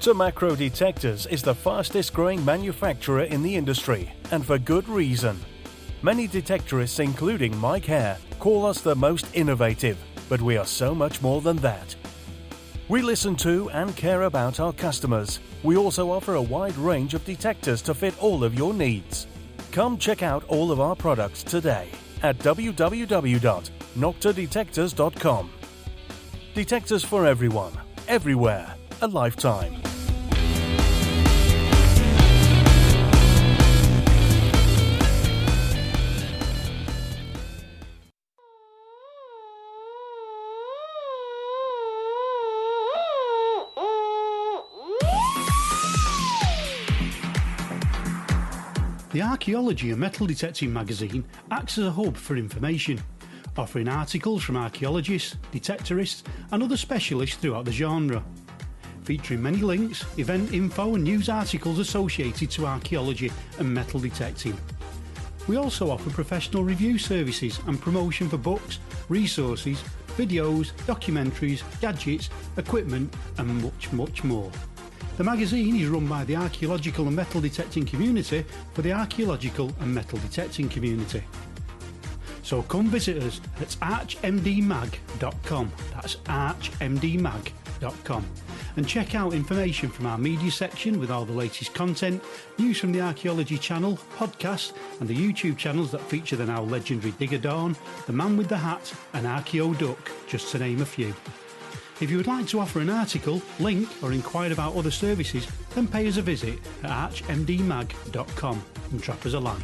So Makro Detectors is the fastest growing manufacturer in the industry, and for good reason. Many detectorists, including Mike Hare, call us the most innovative, but we are so much more than that. We listen to and care about our customers. We also offer a wide range of detectors to fit all of your needs. Come check out all of our products today at www.noktadetectors.com. Detectors for everyone, everywhere, a lifetime. The Archeology and Metal Detecting magazine acts as a hub for information, offering articles from archaeologists, detectorists and other specialists throughout the genre, featuring many links, event info and news articles associated to archaeology and metal detecting. We also offer professional review services and promotion for books, resources, videos, documentaries, gadgets, equipment and much, much more. The magazine is run by the archaeological and metal detecting community for the archaeological and metal detecting community. So come visit us at archmdmag.com, that's archmdmag.com, and check out information from our media section with all the latest content, news from the Archeology channel, podcasts and the YouTube channels that feature the now legendary Digger Dawn, the Man with the Hat and Archeo Duck, just to name a few. If you would like to offer an article, link or inquire about other services, then pay us a visit at archmdmag.com and drop us a line.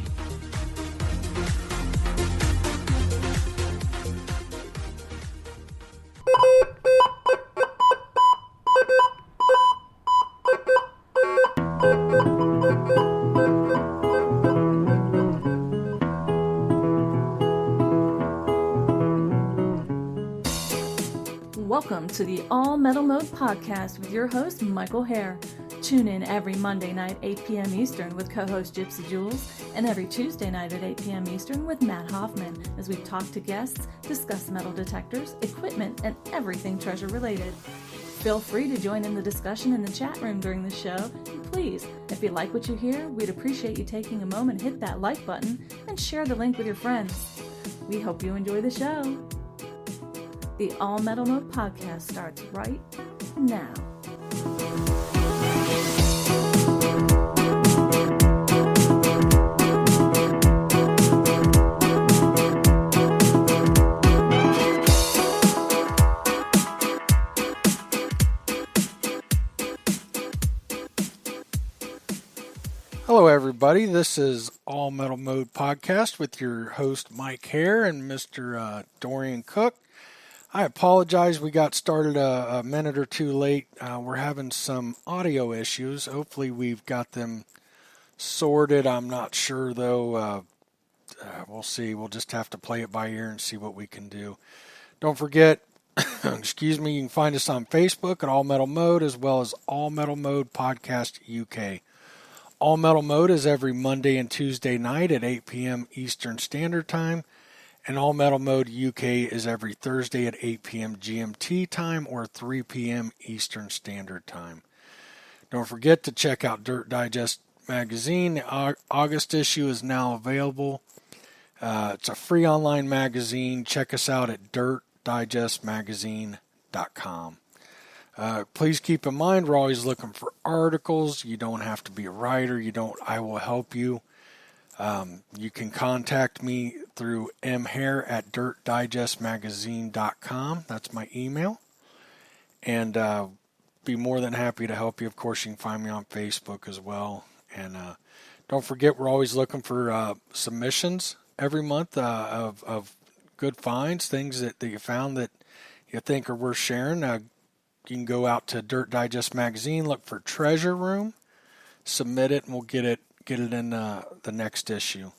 Welcome to the All Metal Mode podcast with your host, Michael Hare. Tune in every Monday night, 8 p.m. Eastern with co-host Gypsy Jules, and every Tuesday night at 8 p.m. Eastern with Matt Hoffman as we talk to guests, discuss metal detectors, equipment, and everything treasure related. Feel free to join in the discussion in the chat room during the show, and please, if you like what you hear, we'd appreciate you taking a moment to hit that like button and share the link with your friends. We hope you enjoy the show. The All Metal Mode podcast starts right now. Hello, everybody. This is All Metal Mode podcast with your host Mike Hare and Mr. Dorian Cook. I apologize. We got started a minute or two late. We're having some audio issues. Hopefully we've got them sorted. I'm not sure, though. We'll see. We'll just have to play it by ear and see what we can do. Don't forget, excuse me, you can find us on Facebook at All Metal Mode as well as All Metal Mode Podcast UK. All Metal Mode is every Monday and Tuesday night at 8 p.m. Eastern Standard Time. And All Metal Mode UK is every Thursday at 8 p.m. GMT time or 3 p.m. Eastern Standard Time. Don't forget to check out Dirt Digest magazine. The August issue is now available. It's a free online magazine. Check us out at dirtdigestmagazine.com. Please keep in mind we're always looking for articles. You don't have to be a writer. I will help you. You can contact me through mhare@dirtdigestmagazine.com. That's my email. And be more than happy to help you. Of course, you can find me on Facebook as well. And don't forget, we're always looking for submissions every month of good finds, things that you found that you think are worth sharing. You can go out to Dirt Digest Magazine, look for Treasure Room, submit it, and we'll get it in the next issue.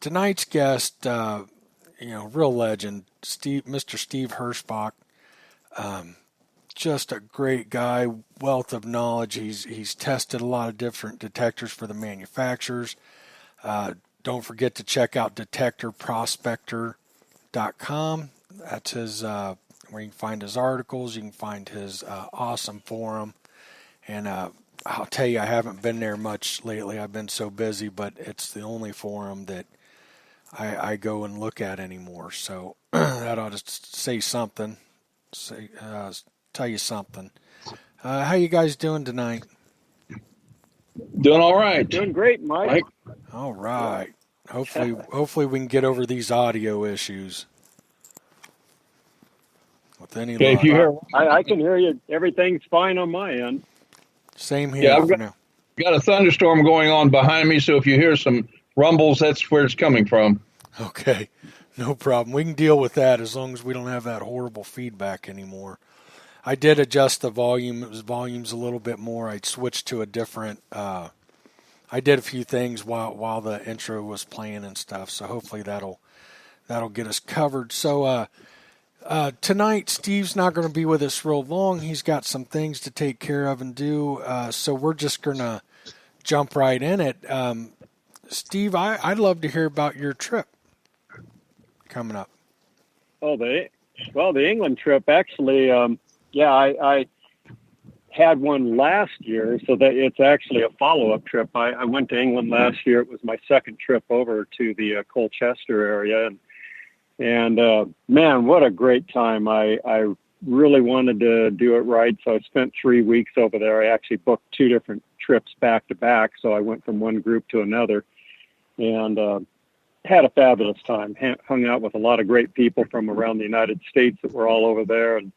Tonight's guest, real legend, Mr. Steve Hershbach. Just a great guy, wealth of knowledge. He's tested a lot of different detectors for the manufacturers. Don't forget to check out detectorprospector.com. That's his where you can find his articles. You can find his awesome forum. And I'll tell you, I haven't been there much lately. I've been so busy, but it's the only forum that I go and look at anymore. So that ought to say something, tell you something. How you guys doing tonight? Doing all right. Doing great, Mike. All right. Hopefully we can get over these audio issues. With any Okay, luck. if you hear, I can hear you. Everything's fine on my end. Same here. Yeah, I've got a thunderstorm going on behind me, so if you hear some rumbles, that's where it's coming from. Okay, no problem. We can deal with that as long as we don't have that horrible feedback anymore. I did adjust the volume. It was volumes a little bit more. I switched to a different. I did a few things while the intro was playing and stuff. So hopefully that'll get us covered. So tonight, Steve's not going to be with us real long. He's got some things to take care of and do. So we're just going to jump right in it. Steve, I'd love to hear about your trip coming up. Oh, the England trip, actually, I had one last year, so that it's actually a follow-up trip. I went to England last year. It was my second trip over to the Colchester area, and man, what a great time. I really wanted to do it right, so I spent 3 weeks over there. I actually booked 2 different trips back to back, so I went from one group to another, and had a fabulous time. Hung out with a lot of great people from around the United States that were all over there, and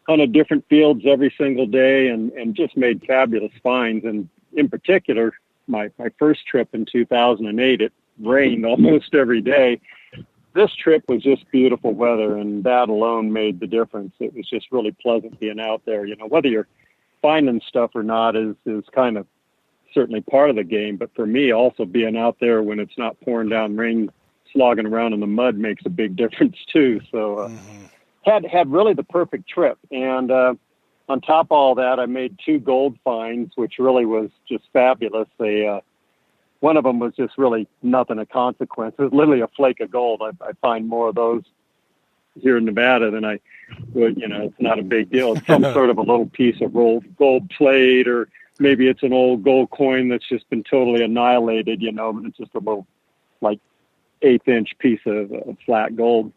hunted different fields every single day, and just made fabulous finds. And in particular, my first trip in 2008, it rained almost every day. This trip was just beautiful weather, and that alone made the difference. It was just really pleasant being out there. You know, whether you're finding stuff or not is kind of certainly part of the game. But for me, also being out there when it's not pouring down rain, slogging around in the mud makes a big difference too. So had really the perfect trip. And on top of all that, I made 2 gold finds, which really was just fabulous. One of them was just really nothing of consequence. It was literally a flake of gold. I find more of those here in Nevada than I would, it's not a big deal. It's some sort of a little piece of gold plate, or maybe it's an old gold coin that's just been totally annihilated, but it's just a little, like, 1/8-inch piece of flat gold.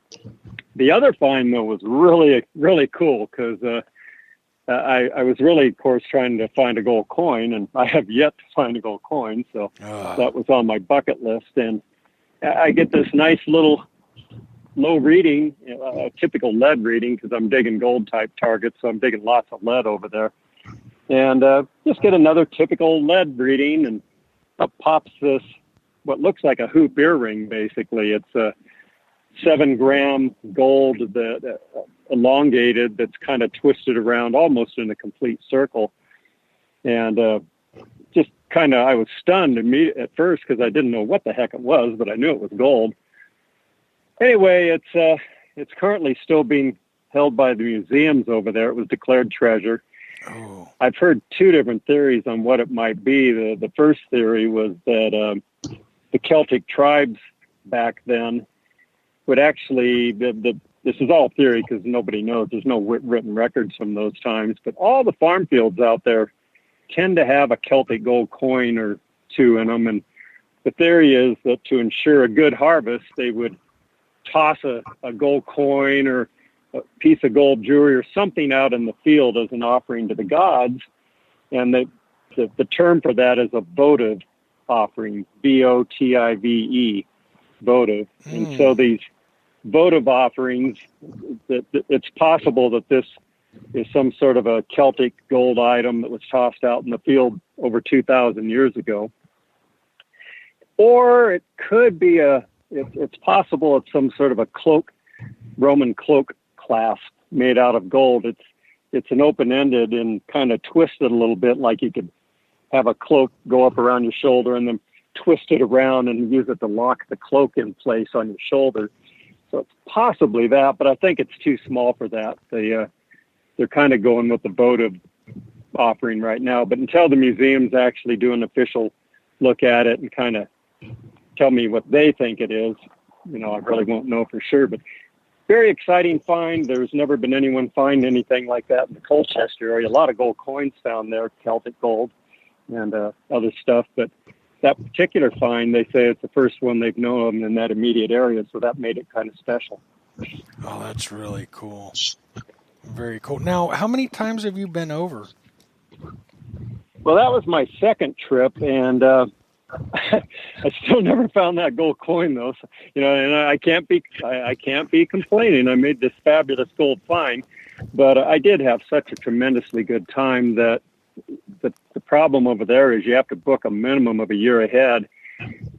The other find, though, was really, really cool because I was really, of course, trying to find a gold coin, and I have yet to find a gold coin, so that was on my bucket list. And I get this nice little low reading, a typical lead reading, because I'm digging gold-type targets, so I'm digging lots of lead over there. And just get another typical lead reading, and up pops this, what looks like a hoop earring, basically. It's a 7-gram gold that elongated, that's kind of twisted around almost in a complete circle. And just kind of, I was stunned at first because I didn't know what the heck it was, but I knew it was gold. Anyway, it's currently still being held by the museums over there. It was declared treasure. Oh. I've heard 2 different theories on what it might be. The first theory was that the Celtic tribes back then would actually, this is all theory because nobody knows. There's no written records from those times, but all the farm fields out there tend to have a Celtic gold coin or 2 in them. And the theory is that to ensure a good harvest, they would toss a gold coin or a piece of gold jewelry or something out in the field as an offering to the gods. And the term for that is a votive offering, votive, votive. And so these votive offerings, it's possible that this is some sort of a Celtic gold item that was tossed out in the field over 2,000 years ago. Or it could be it's possible it's some sort of a cloak, Roman cloak clasp made out of gold. It's an open-ended and kind of twisted a little bit, like you could have a cloak go up around your shoulder and then twist it around and use it to lock the cloak in place on your shoulder. So it's possibly that, but I think it's too small for that. They're kind of going with the votive offering right now. But until the museums actually do an official look at it and kind of tell me what they think it is, I really won't know for sure. But very exciting find. There's never been anyone find anything like that in the Colchester area. A lot of gold coins found there, Celtic gold and other stuff. But that particular find, they say it's the first one they've known of in that immediate area, so that made it kind of special. Oh, that's really cool. Very cool. Now, how many times have you been over? Well, that was my second trip, and I still never found that gold coin, though. So, and I can't be complaining. I made this fabulous gold find, but I did have such a tremendously good time that the problem over there is you have to book a minimum of a year ahead.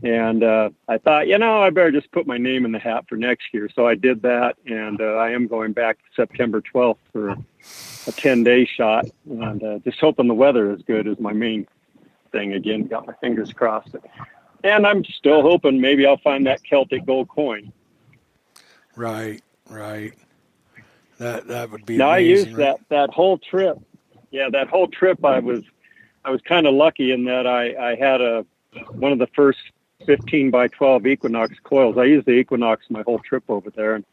And I thought, I better just put my name in the hat for next year. So I did that, and I am going back September 12th for a 10-day shot, and just hoping the weather is good is my main thing. Again, got my fingers crossed. And I'm still hoping maybe I'll find that Celtic gold coin. Right. That would be now amazing. I used that whole trip. Yeah, that whole trip I was kind of lucky in that I had one of the first 15 by 12 Equinox coils. I used the Equinox my whole trip over there, and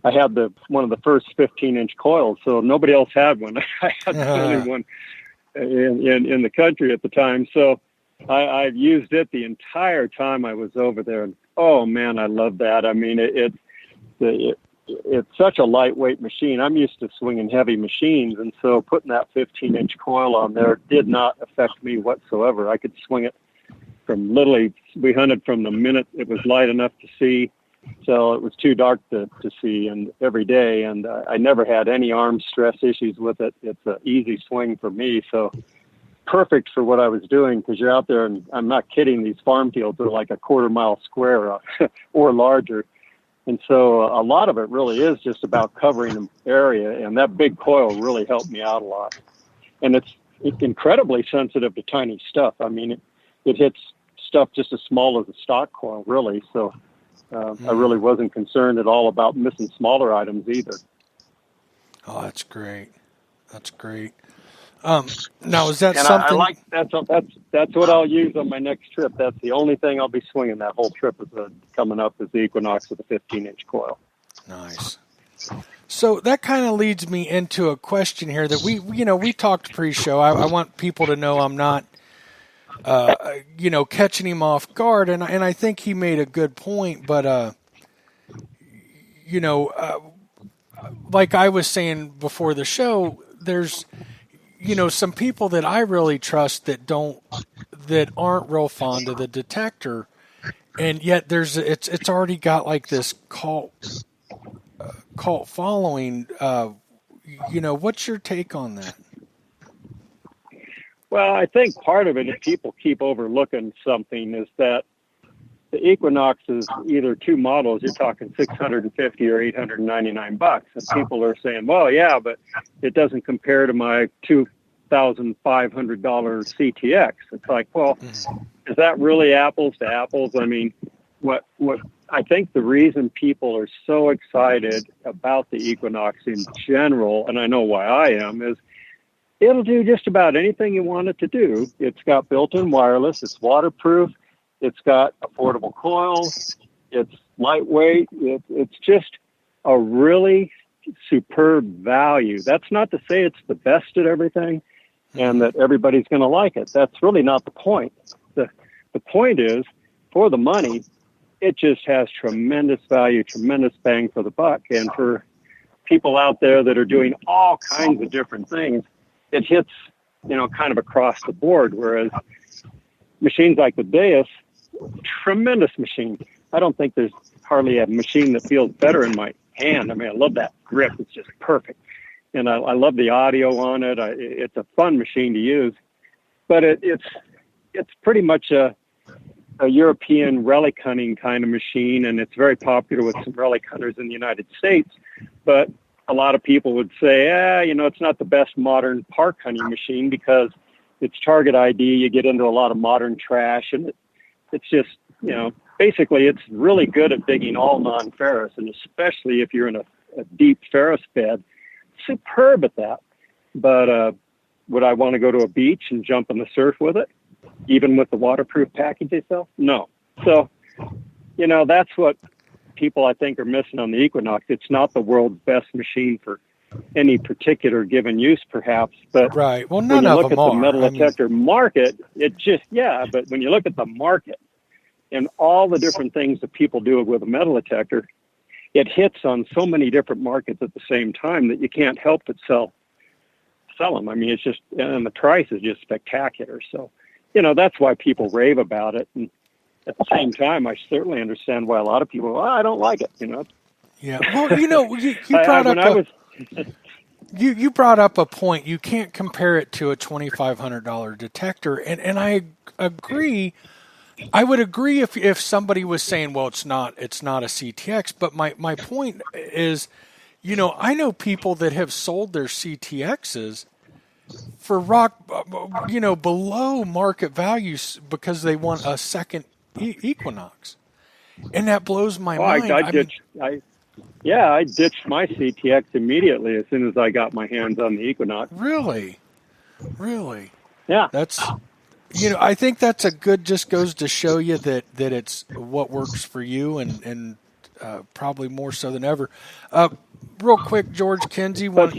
I had one of the first 15-inch coils, so nobody else had one. I had the only one in the country at the time. So I've used it the entire time I was over there, and oh man, I love that. I mean, it's such a lightweight machine. I'm used to swinging heavy machines, and so putting that 15-inch coil on there did not affect me whatsoever. I could swing it from literally, we hunted from the minute it was light enough to see till it was too dark to see, and every day. And I never had any arm stress issues with it. It's an easy swing for me. So perfect for what I was doing, because you're out there, and I'm not kidding, these farm fields are like a quarter-mile square or larger. And so a lot of it really is just about covering an area, and that big coil really helped me out a lot. And it's incredibly sensitive to tiny stuff. I mean, it hits stuff just as small as a stock coil, really. So I really wasn't concerned at all about missing smaller items either. Oh, that's great. Now, is that and something? I like that's what I'll use on my next trip. That's the only thing I'll be swinging that whole trip coming up is the Equinox with a 15-inch coil. Nice. So that kind of leads me into a question here that we talked pre-show. I want people to know I'm not, catching him off guard, and I think he made a good point. But like I was saying before the show, there's some people that I really trust that aren't real fond of the detector, and yet it's already got like this cult following. What's your take on that? Well, I think part of it, if people keep overlooking something, is that the Equinox is either two models. You're talking $650 or $899, and people are saying, "Well, yeah, but it doesn't compare to my $2,500 CTX." It's like, well, is that really apples to apples? I mean, what I think the reason people are so excited about the Equinox in general, and I know why I am, is it'll do just about anything you want it to do. It's got built-in wireless. It's waterproof. It's got affordable coils. It's lightweight. It's just a really superb value. That's not to say it's the best at everything and that everybody's going to like it. That's really not the point. The point is, for the money, it just has tremendous value, tremendous bang for the buck. And for people out there that are doing all kinds of different things, it hits, kind of across the board. Whereas machines like the Deus, tremendous machine. I don't think there's hardly a machine that feels better in my hand. I mean, I love that grip. It's just perfect. And I love the audio on it. It's a fun machine to use. But it's pretty much a European relic hunting kind of machine, and it's very popular with some relic hunters in the United States. But a lot of people would say, it's not the best modern park hunting machine because it's target ID. You get into a lot of modern trash, and it's just, basically it's really good at digging all non-ferrous, and especially if you're in a deep ferrous bed, superb at that. But would I want to go to a beach and jump in the surf with it, even with the waterproof package itself? No. So, that's what people I think are missing on the Equinox. It's not the world's best machine for any particular given use, perhaps, but right. Well, when none you of look them at the are. metal detector market, it just, but when you look at the market and all the different things that people do with a metal detector, it hits on so many different markets at the same time that you can't help but sell them. I mean, it's just, and the price is just spectacular. So, that's why people rave about it. And at the same time, I certainly understand why a lot of people, I don't like it, Yeah. Well, you brought up you brought up a point. You can't compare it to a $2,500 detector, and I agree. I would agree if somebody was saying, well, it's not a CTX. But my point is, I know people that have sold their CTXs for below market values because they want a second Equinox, and that blows my mind. I ditched my CTX immediately as soon as I got my hands on the Equinox. Really? Yeah. That's, I think that's just goes to show you that it's what works for you and probably more so than ever. Real quick, George Kinsey. I was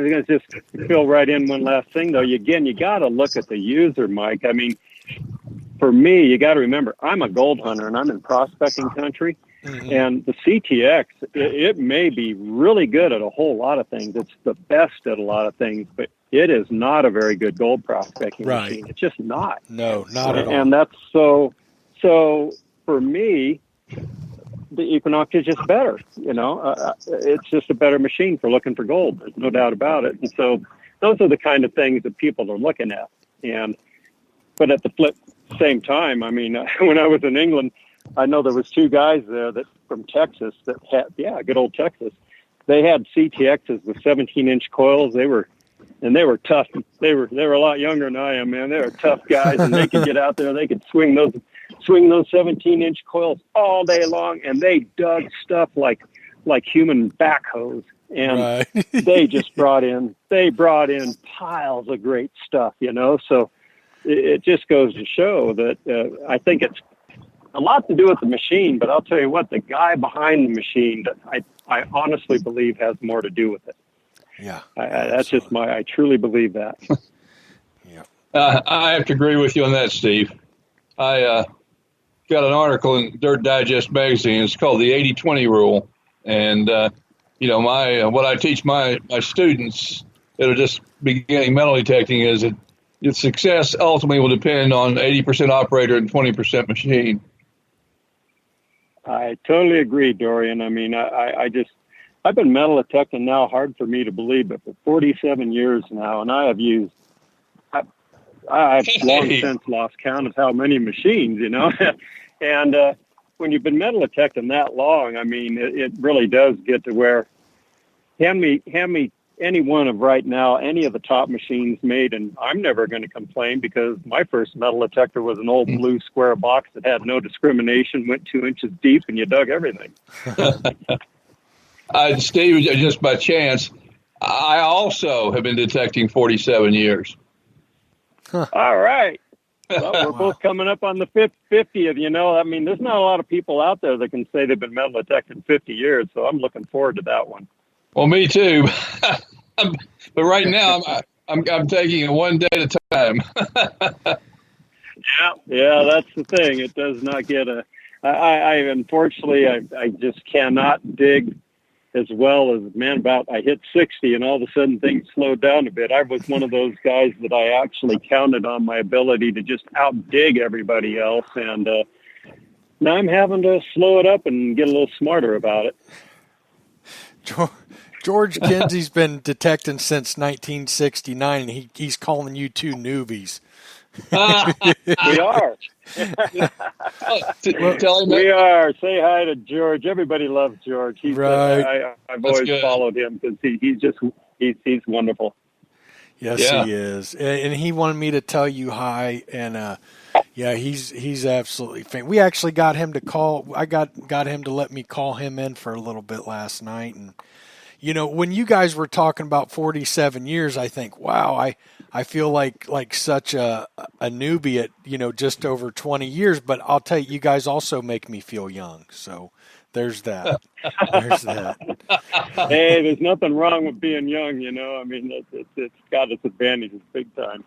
going to just fill right in one last thing, though. You got to look at the user, Mike. I mean, for me, you got to remember, I'm a gold hunter and I'm in prospecting country. Mm-hmm. And the CTX, it may be really good at a whole lot of things. It's the best at a lot of things, but it is not a very good gold prospecting machine. It's just not. No, not at all. And that's so for me, the Equinox is just better. It's just a better machine for looking for gold. There's no doubt about it. And so those are the kind of things that people are looking at. But at the same time, I mean, when I was in England, I know there was two guys there from Texas that had, good old Texas. They had CTXs with 17-inch coils. They were tough. They were a lot younger than I am, man. They were tough guys, and they could get out there. They could swing those 17-inch coils all day long, and they dug stuff like human backhoes. And they just brought in piles of great stuff, So it just goes to show that I think it's a lot to do with the machine, but I'll tell you what, the guy behind the machine, I honestly believe has more to do with it. Yeah. That's just I truly believe that. Yeah. I have to agree with you on that, Steve. I got an article in Dirt Digest magazine. It's called the 80-20 rule. And, what I teach my students that are just beginning metal detecting is that its success ultimately will depend on 80% operator and 20% machine. I totally agree, Dorian. I mean, I've been metal detecting now, hard for me to believe, but for 47 years now, and I've long since lost count of how many machines, and when you've been metal detecting that long, I mean, it really does get to where hand me any one of right now, any of the top machines made, and I'm never going to complain because my first metal detector was an old blue square box that had no discrimination, went 2 inches deep, and you dug everything. Steve, just by chance, I also have been detecting 47 years. All right. Well, we're both coming up on the 50th, I mean, there's not a lot of people out there that can say they've been metal detecting 50 years, so I'm looking forward to that one. Well, me too. But right now, I'm taking it one day at a time. Yeah, that's the thing. It does not get unfortunately, I just cannot dig as well as, I hit 60 and all of a sudden things slowed down a bit. I was one of those guys that I actually counted on my ability to just outdig everybody else. And now I'm having to slow it up and get a little smarter about it. George Kinsey's been detecting since 1969, and he's calling you two newbies. We are. We are. Say hi to George. Everybody loves George. He's right. I've always followed him because he's wonderful. Yes, he is, and he wanted me to tell you hi. And he's absolutely fantastic. We actually got him to call. I got him to let me call him in for a little bit last night, and when you guys were talking about 47 years, I think, wow, I feel like such a newbie at, just over 20 years, but I'll tell you, you guys also make me feel young. So there's that. There's that. Hey, there's nothing wrong with being young, I mean, it's got its advantages big time.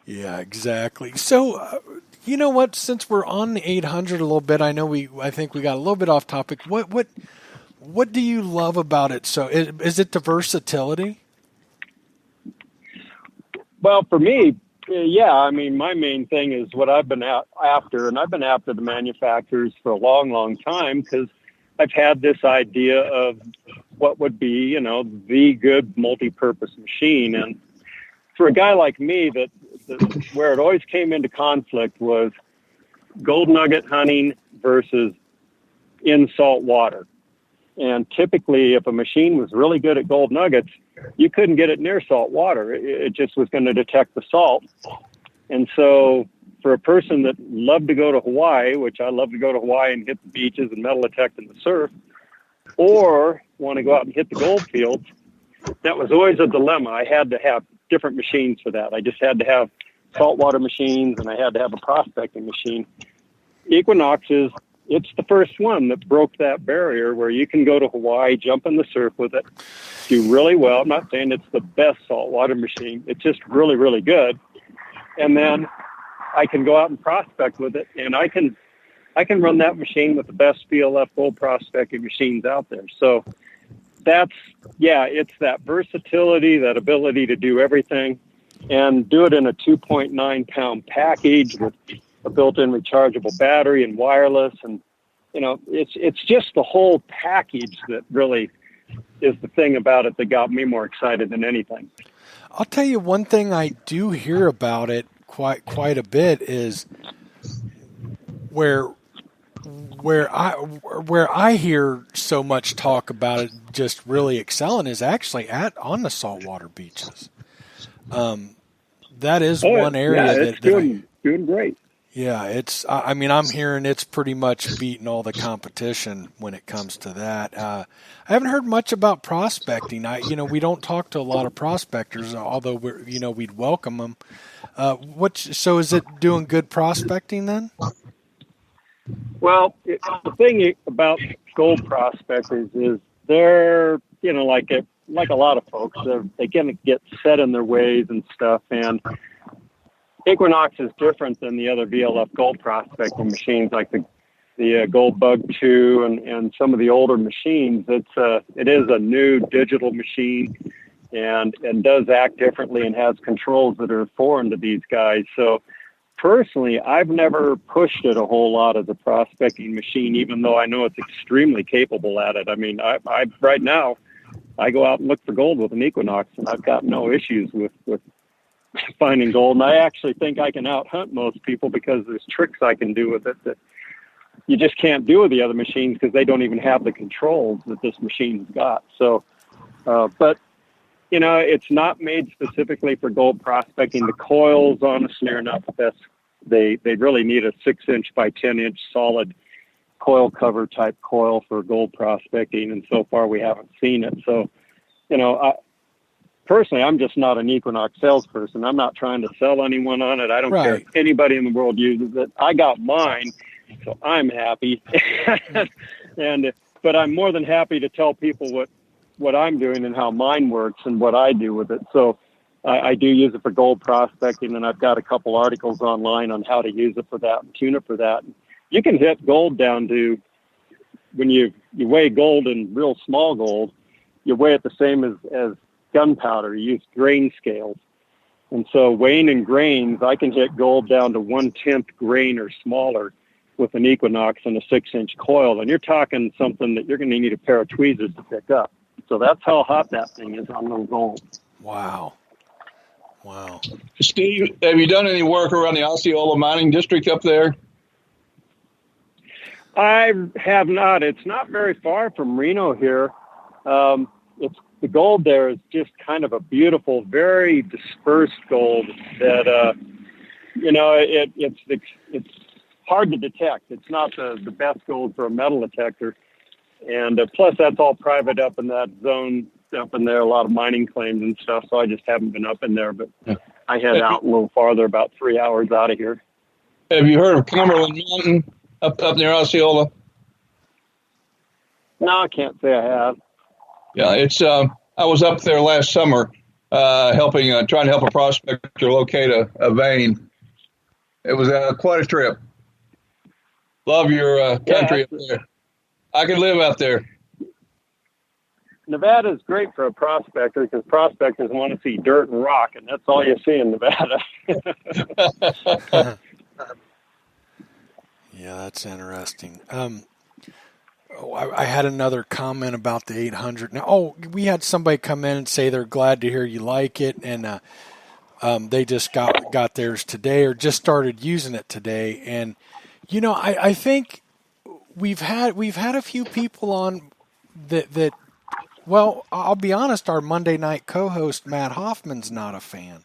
Yeah, exactly. So, you know what, since we're on the 800 a little bit, I think we got a little bit off topic. What do you love about it? So is it the versatility? Well, for me, yeah, I mean, my main thing is what I've been after, and I've been after the manufacturers for a long, long time because I've had this idea of what would be, the good multi-purpose machine. And for a guy like me, where it always came into conflict was gold nugget hunting versus in salt water. And typically, if a machine was really good at gold nuggets, you couldn't get it near salt water. It just was going to detect the salt. And so for a person that loved to go to Hawaii, which I love to go to Hawaii and hit the beaches and metal detect in the surf, or want to go out and hit the gold fields, that was always a dilemma. I had to have different machines for that. I just had to have saltwater machines, and I had to have a prospecting machine. Equinox it's the first one that broke that barrier where you can go to Hawaii, jump in the surf with it, do really well. I'm not saying it's the best saltwater machine. It's just really, really good. And then I can go out and prospect with it, and I can run that machine with the best PLF gold prospecting machines out there. So it's that versatility, that ability to do everything and do it in a 2.9 pound package with a built-in rechargeable battery and wireless. And, it's just the whole package that really is the thing about it that got me more excited than anything. I'll tell you one thing I do hear about it quite a bit is where I hear so much talk about it just really excelling is actually on the saltwater beaches. That is one area doing great. Yeah, I'm hearing it's pretty much beating all the competition when it comes to that. I haven't heard much about prospecting. We don't talk to a lot of prospectors, although we'd welcome them. So is it doing good prospecting then? Well, the thing about gold prospectors is they're, like a lot of folks, they can get set in their ways and stuff. And Equinox is different than the other VLF gold prospecting machines, like the Gold Bug 2 and some of the older machines. It is a new digital machine and does act differently and has controls that are foreign to these guys. So personally, I've never pushed it a whole lot as a prospecting machine, even though I know it's extremely capable at it. I mean, I right now, I go out and look for gold with an Equinox, and I've got no issues with finding gold. And I actually think I can out-hunt most people because there's tricks I can do with it that you just can't do with the other machines because they don't even have the controls that this machine's got. So, but, it's not made specifically for gold prospecting. The coils, honestly, are not the best. They really need a 6-inch by 10-inch solid coil cover type coil for gold prospecting, and so far we haven't seen it. So, personally, I'm just not an Equinox salesperson. I'm not trying to sell anyone on it. I don't care if anybody in the world uses it. I got mine, so I'm happy. But I'm more than happy to tell people what I'm doing and how mine works and what I do with it. So I do use it for gold prospecting, and I've got a couple articles online on how to use it for that and tune it for that. You can hit gold down to, when you weigh gold in real small gold, you weigh it the same as gunpowder. You use grain scales. And so weighing in grains, I can hit gold down to 1/10 grain or smaller with an Equinox and a 6-inch coil. And you're talking something that you're going to need a pair of tweezers to pick up. So that's how hot that thing is on those gold. Wow. Steve, have you done any work around the Osceola mining district up there? I have not. It's not very far from Reno here. The gold there is just kind of a beautiful, very dispersed gold that, it's hard to detect. It's not the best gold for a metal detector. And plus, that's all private up in that zone, up in there, a lot of mining claims and stuff. So I just haven't been up in there. But I head out a little farther, about 3 hours out of here. Have you heard of Cumberland Mountain up near Osceola? No, I can't say I have. Yeah, it's. I was up there last summer, trying to help a prospector locate a vein. It was quite a trip. Love your country up there. I could live out there. Nevada is great for a prospector because prospectors want to see dirt and rock, and that's all you see in Nevada. Yeah, that's interesting. I had another comment about the 800. Now, we had somebody come in and say they're glad to hear you like it, and they just got theirs today or just started using it today. And I think we've had a few people on that. Well, I'll be honest. Our Monday night co-host Matt Hoffman's not a fan.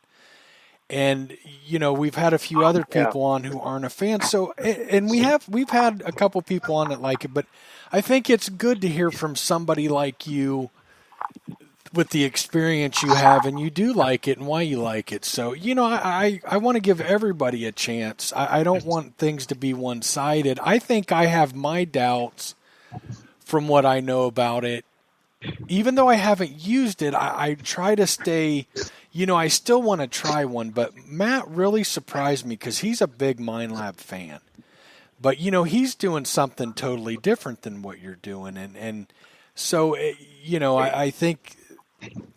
And, we've had a few other people on who aren't a fan. So, and we've had a couple people on that like it, but I think it's good to hear from somebody like you with the experience you have, and you do like it and why you like it. So, I want to give everybody a chance. I don't want things to be one-sided. I think I have my doubts from what I know about it. Even though I haven't used it, I try to stay, I still want to try one, but Matt really surprised me because he's a big MindLab fan. But, he's doing something totally different than what you're doing. And so, I think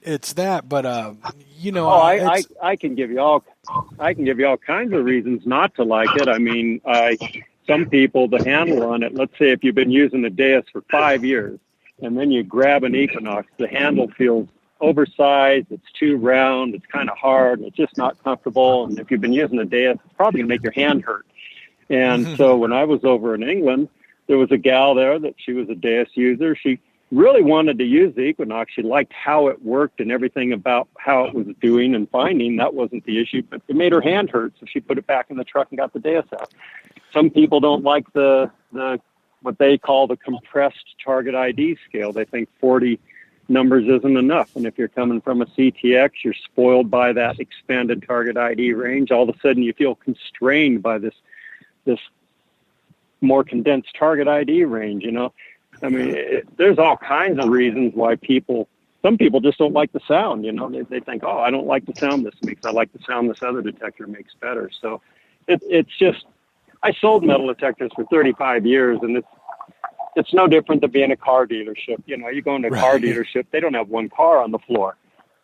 it's that, but, I can give you all kinds of reasons not to like it. I mean, some people, the handle on it, let's say if you've been using the Deus for 5 years, and then you grab an Equinox, the handle feels oversized, it's too round, it's kind of hard, it's just not comfortable. And if you've been using a Deus, it's probably going to make your hand hurt. And so when I was over in England, there was a gal there that she was a Deus user. She really wanted to use the Equinox. She liked how it worked and everything about how it was doing and finding. That wasn't the issue, but it made her hand hurt. So she put it back in the truck and got the Deus out. Some people don't like the what they call the compressed target ID scale. They think 40 numbers isn't enough. And if you're coming from a CTX, you're spoiled by that expanded target ID range. All of a sudden you feel constrained by this more condensed target ID range, I mean, there's all kinds of reasons why some people just don't like the sound, they think, I don't like the sound this makes. I like the sound this other detector makes better. So it's just, I sold metal detectors for 35 years, and it's no different than being a car dealership. You go into a car dealership, they don't have one car on the floor,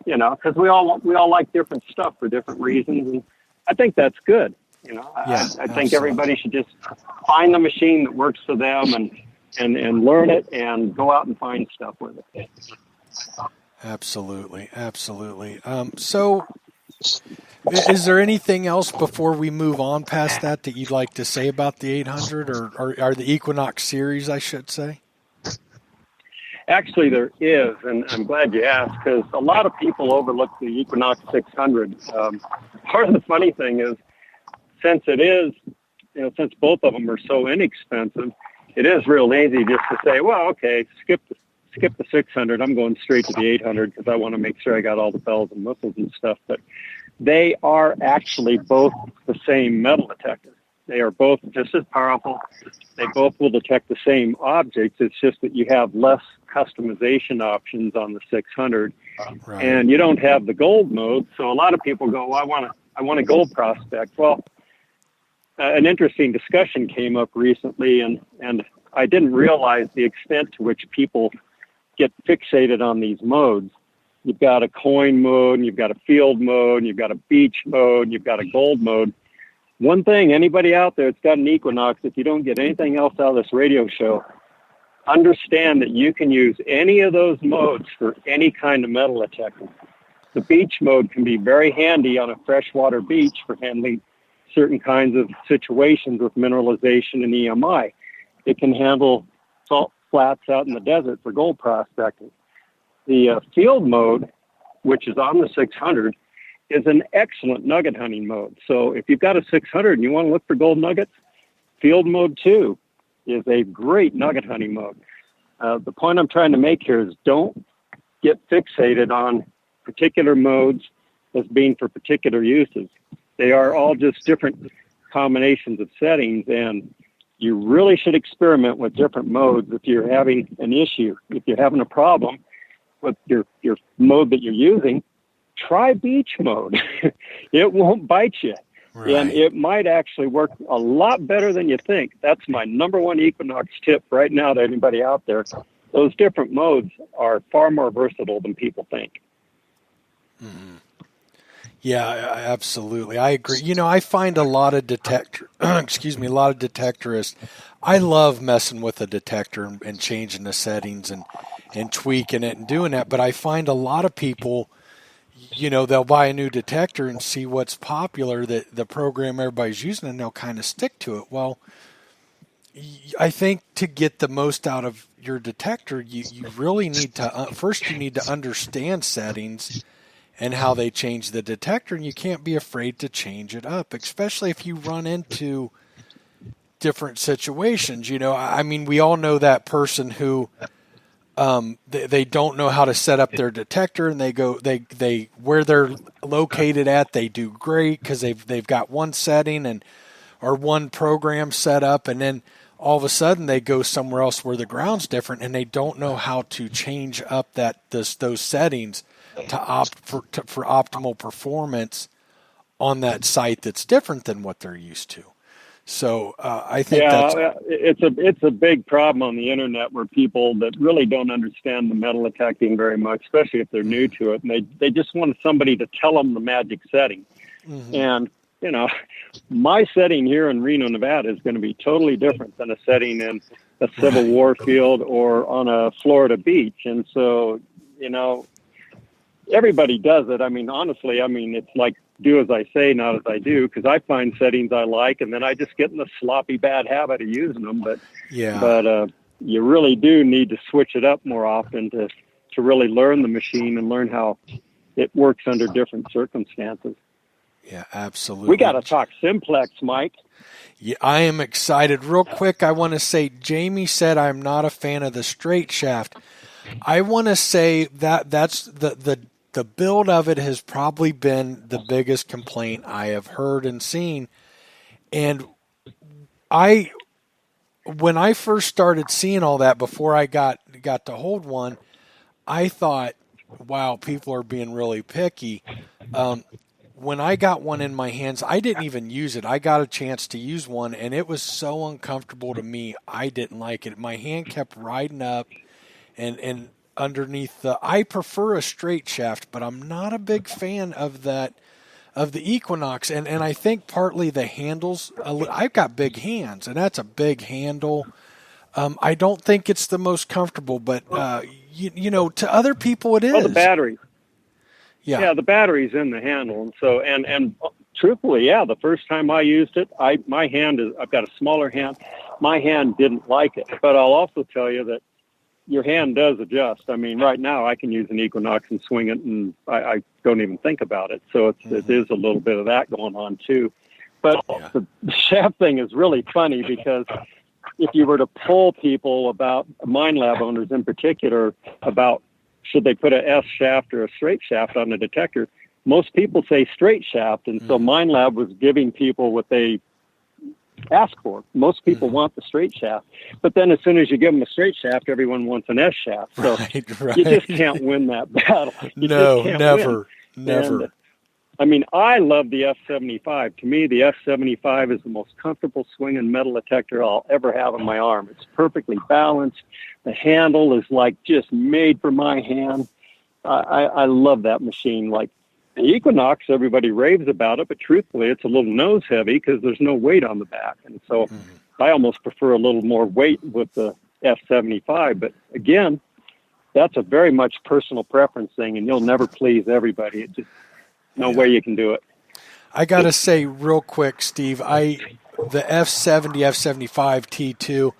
because we all like different stuff for different reasons. And I think that's good. I think everybody should just find the machine that works for them and learn it and go out and find stuff with it. Absolutely. So is there anything else before we move on past that you'd like to say about the 800 or the Equinox series, I should say? Actually, there is, and I'm glad you asked, because a lot of people overlook the Equinox 600. Part of the funny thing is, since both of them are so inexpensive, it is real easy just to say, well, okay, skip the 600. I'm going straight to the 800 because I want to make sure I got all the bells and whistles and stuff. But they are actually both the same metal detector. They are both just as powerful. They both will detect the same objects. It's just that you have less customization options on the 600, and you don't have the gold mode. So a lot of people go, I want a gold prospect. Well, an interesting discussion came up recently, and I didn't realize the extent to which people get fixated on these modes. You've got a coin mode, and you've got a field mode, and you've got a beach mode, and you've got a gold mode. One thing, anybody out there that's got an Equinox, if you don't get anything else out of this radio show, understand that you can use any of those modes for any kind of metal detector. The beach mode can be very handy on a freshwater beach for handling certain kinds of situations with mineralization and EMI. It can handle salt flats out in the desert for gold prospecting. The field mode, which is on the 600, is an excellent nugget hunting mode. So if you've got a 600 and you want to look for gold nuggets, field mode 2 is a great nugget hunting mode. The point I'm trying to make here is don't get fixated on particular modes as being for particular uses. They are all just different combinations of settings, and you really should experiment with different modes if you're having an issue. If you're having a problem with your mode that you're using, try beach mode. It won't bite you. Right. And it might actually work a lot better than you think. That's my number one Equinox tip right now to anybody out there. Those different modes are far more versatile than people think. Mm-hmm. Yeah, absolutely. I agree. I find a lot of detectorists. I love messing with a detector and changing the settings and tweaking it and doing that. But I find a lot of people, they'll buy a new detector and see what's popular, that the program everybody's using, and they'll kind of stick to it. Well, I think to get the most out of your detector, you really need to, first you need to understand settings and how they change the detector, and you can't be afraid to change it up, especially if you run into different situations. We all know that person who they don't know how to set up their detector, and they where they're located at, they do great because they've got one setting or one program set up, and then all of a sudden they go somewhere else where the ground's different, and they don't know how to change up those settings to opt for optimal performance on that site that's different than what they're used to. So I think it's a big problem on the internet where people that really don't understand the metal detecting very much, especially if they're new to it, and they just want somebody to tell them the magic setting. Mm-hmm. And my setting here in Reno, Nevada is going to be totally different than a setting in a Civil War field or on a Florida beach. And so, everybody does it. Honestly, it's like do as I say, not as I do, because I find settings I like, and then I just get in the sloppy bad habit of using them. But you really do need to switch it up more often to really learn the machine and learn how it works under different circumstances. Yeah, absolutely. We got to talk Simplex, Mike. Yeah, I am excited. Real quick, I want to say Jamie said I'm not a fan of the straight shaft. I want to say that's the build of it has probably been the biggest complaint I have heard and seen. And when I first started seeing all that before I got to hold one, I thought, wow, people are being really picky. When I got one in my hands, I didn't even use it. I got a chance to use one, and it was so uncomfortable to me. I didn't like it. My hand kept riding up and underneath I prefer a straight shaft, but I'm not a big fan of the Equinox. And I think partly the handles, I've got big hands, and that's a big handle. I don't think it's the most comfortable, but to other people it is. Oh, the battery. Yeah, the battery's in the handle, and so and truthfully, the first time I used it, I've got a smaller hand. My hand didn't like it, but I'll also tell you that your hand does adjust. Right now I can use an Equinox and swing it, and I don't even think about it. So it is a little bit of that going on too. But the shaft thing is really funny because if you were to poll people about mine lab owners in particular about should they put a S shaft or a straight shaft on the detector, most people say straight shaft. And so Mine Lab was giving people what they asked for. Most people want the straight shaft. But then as soon as you give them a straight shaft, everyone wants an S shaft. So right. You just can't win that battle. No, never. And, I love the F75. To me, the F75 is the most comfortable swinging metal detector I'll ever have in my arm. It's perfectly balanced. The handle is like just made for my hand. I love that machine. Like the Equinox, everybody raves about it, but truthfully, it's a little nose heavy because there's no weight on the back. And so I almost prefer a little more weight with the F75. But again, that's a very much personal preference thing, and you'll never please everybody. It just no way you can do it. I got to say real quick, Steve, the F70, F75 T2,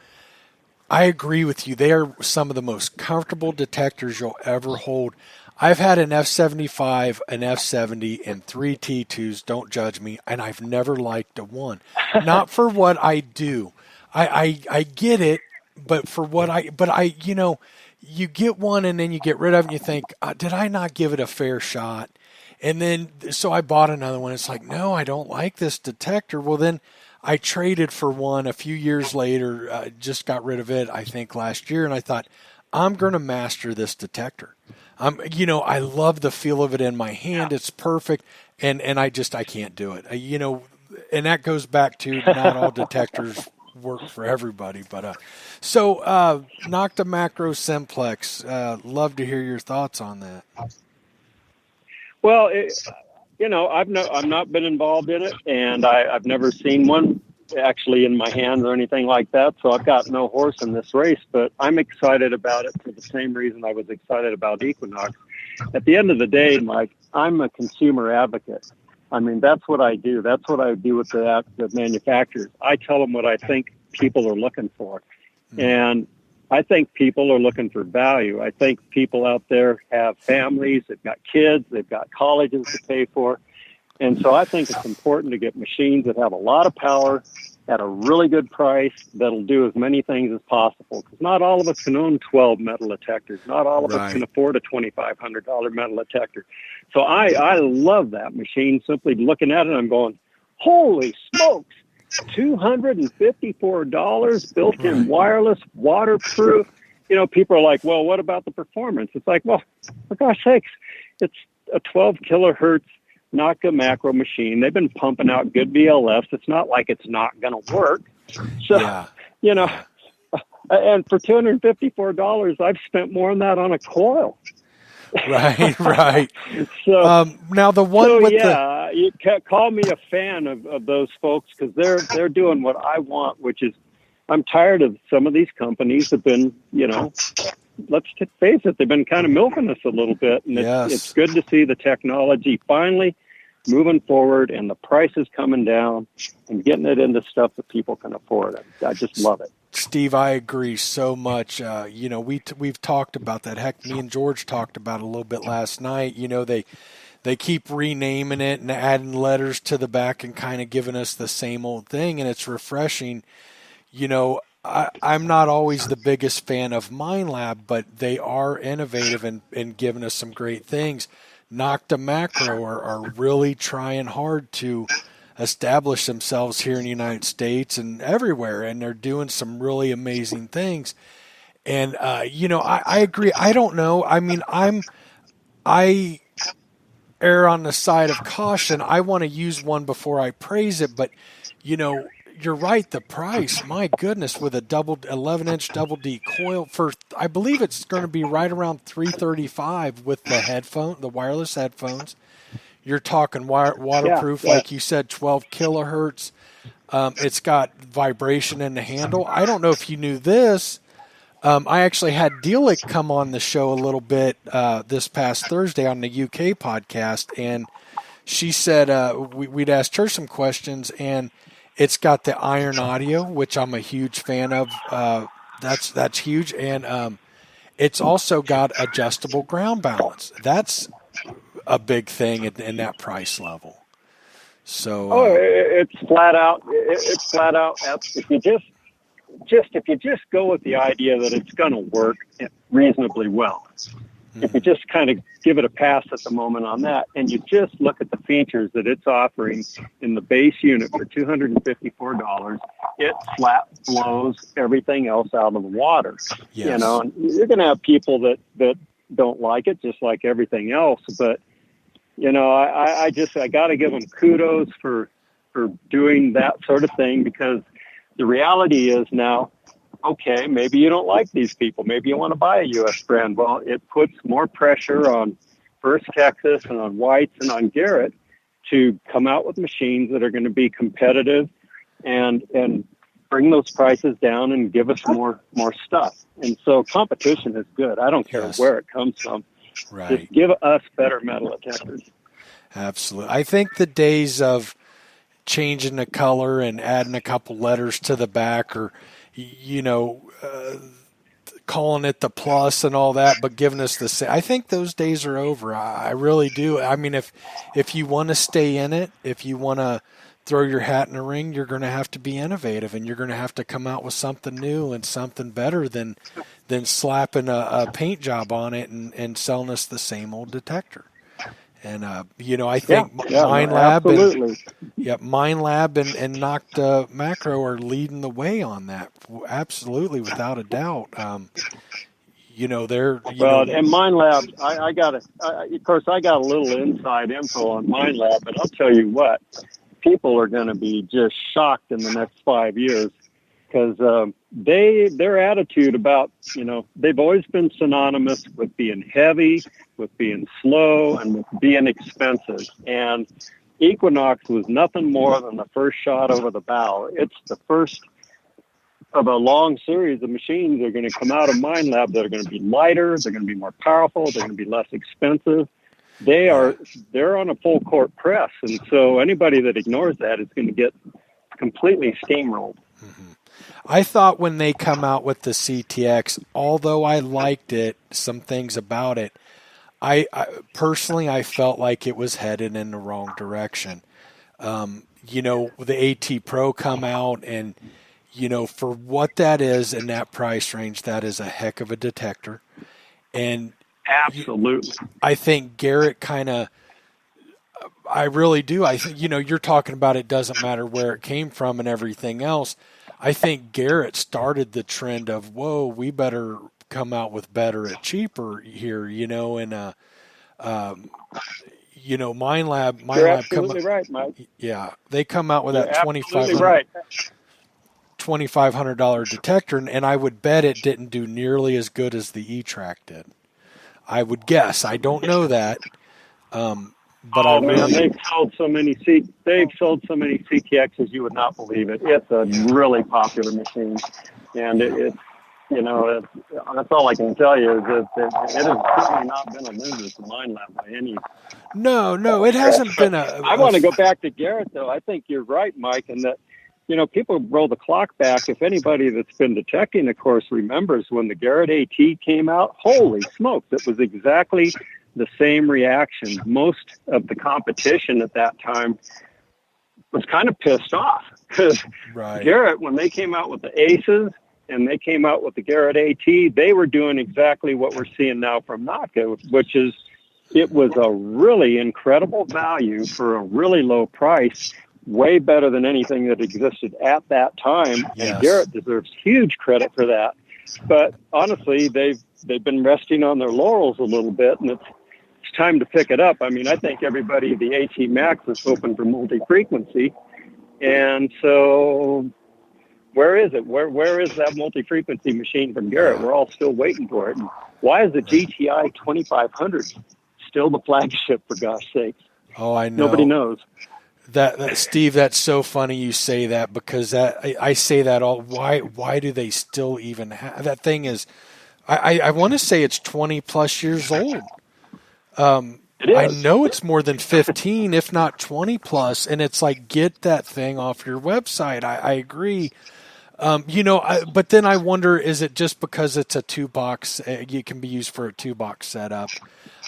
I agree with you. They are some of the most comfortable detectors you'll ever hold. I've had an F75, an F70, and 3 T2s, don't judge me, and I've never liked a one. Not for what I do. I get it, but for what you get one and then you get rid of it and you think, did I not give it a fair shot? And then, so I bought another one. It's like, no, I don't like this detector. Well, then I traded for one a few years later, just got rid of it, I think last year. And I thought, I'm going to master this detector. I love the feel of it in my hand. It's perfect. And I can't do it. And that goes back to not all detectors work for everybody. But Nokta, Makro, Simplex. Love to hear your thoughts on that. Well, I've not been involved in it, and I've never seen one actually in my hands or anything like that. So I've got no horse in this race, but I'm excited about it for the same reason I was excited about Equinox. At the end of the day, Mike, I'm a consumer advocate. I mean, that's what I do. That's what I do with the manufacturers. I tell them what I think people are looking for. And I think people are looking for value. I think people out there have families, they've got kids, they've got colleges to pay for. And so I think it's important to get machines that have a lot of power at a really good price that'll do as many things as possible. Because not all of us can own 12 metal detectors. Not all of us can afford a $2,500 metal detector. So I love that machine. Simply looking at it, I'm going, holy smokes, $254, built-in wireless, waterproof. People are like, well, what about the performance? It's like, well, for gosh sakes, it's a 12 kilohertz Nokta Makro machine. They've been pumping out good VLFs. It's not like it's not going to work. So, and for $254, I've spent more than that on a coil. Right. So now the one you can call me a fan of those folks, because they're doing what I want, which is, I'm tired of some of these companies have been, let's face it, they've been kind of milking us a little bit, and it's good to see the technology finally moving forward and the prices coming down and getting it into stuff that people can afford. I just love it. Steve, I agree so much. We've talked about that. Heck, me and George talked about it a little bit last night. They keep renaming it and adding letters to the back and kind of giving us the same old thing, and it's refreshing. I'm not always the biggest fan of MindLab, but they are innovative and giving us some great things. Nokta Makro are really trying hard to establish themselves here in the United States and everywhere, and they're doing some really amazing things. And I agree. I don't know. I mean, I err on the side of caution. I want to use one before I praise it, but you're right. The price, my goodness, with a 11-inch double D coil for, I believe it's going to be right around $335 with the wireless headphones. You're talking waterproof, like you said, 12 kilohertz. It's got vibration in the handle. I don't know if you knew this. I actually had Delic come on the show a little bit this past Thursday on the UK podcast, and she said we'd asked her some questions, and it's got the iron audio, which I'm a huge fan of. That's huge. And it's also got adjustable ground balance. That's a big thing in that price level. So it's flat out. It's flat out. If you just go with the idea that it's going to work reasonably well, if you just kind of give it a pass at the moment on that, and you just look at the features that it's offering in the base unit for $254, it flat blows everything else out of the water. Yes. And you're going to have people that don't like it, just like everything else. But I got to give them kudos for doing that sort of thing, because the reality is now, okay, maybe you don't like these people. Maybe you want to buy a U.S. brand. Well, it puts more pressure on First Texas and on White's and on Garrett to come out with machines that are going to be competitive and bring those prices down and give us more stuff. And so competition is good. I don't care where it comes from. Right. Just give us better metal detectors. Absolutely. I think the days of changing the color and adding a couple letters to the back, or calling it the Plus and all that, but giving us the same, I think those days are over. I really do. I mean, if you want to stay in it, if you want to throw your hat in the ring, you're going to have to be innovative, and you're going to have to come out with something new and something better than slapping a paint job on it and selling us the same old detector. And, I think MindLab and Nokta Makro are leading the way on that. Absolutely, without a doubt. They're, and MindLab, of course, I got a little inside info on MindLab, but I'll tell you what, people are going to be just shocked in the next 5 years because their attitude about, they've always been synonymous with being heavy, with being slow, and with being expensive. And Equinox was nothing more than the first shot over the bow. It's the first of a long series of machines that are going to come out of MindLab that are going to be lighter, they're going to be more powerful, they're going to be less expensive. They're on a full court press, and so anybody that ignores that is going to get completely steamrolled. Mm-hmm. I thought when they come out with the CTX, although I liked it, some things about it, I personally felt like it was headed in the wrong direction. The AT Pro come out and, for what that is in that price range, that is a heck of a detector. And absolutely, I think Garrett I really do. I think, you're talking about it doesn't matter where it came from and everything else. I think Garrett started the trend of, whoa, we better come out with better at cheaper here, and MindLab. You're absolutely right, Mike. Yeah, they come out with You're that $2,500 detector, and I would bet it didn't do nearly as good as the E-Track did. I would guess. I don't know that. But they've sold so many CTXs you would not believe it. It's a really popular machine, and it's that's all I can tell you is that it has certainly not been a loser to MindLab by any. No, it hasn't been I want to go back to Garrett though. I think you're right, Mike, and that people roll the clock back. If anybody that's been detecting, of course, remembers when the Garrett AT came out. Holy smokes! It was exactly the same reaction. Most of the competition at that time was kind of pissed off because Garrett, when they came out with the Aces and they came out with the Garrett AT, they were doing exactly what we're seeing now from Nokta, which is it was a really incredible value for a really low price, way better than anything that existed at that time. Yes. And Garrett deserves huge credit for that. But honestly, they've been resting on their laurels a little bit, and it's time to pick it up. I mean, I think everybody, the AT Max is hoping for multi-frequency. And so where is it? Where is that multi-frequency machine from Garrett? We're all still waiting for it. And why is the GTI 2500 still the flagship, for gosh sakes? Oh, I know. Nobody knows. That Steve, that's so funny you say that, because I say that all. Why do they still even have that thing? I want to say it's 20 plus years old. I know it's more than 15, if not 20 plus, and it's like, get that thing off your website. I agree. But then I wonder, is it just because it's a 2-box? It can be used for a 2-box setup.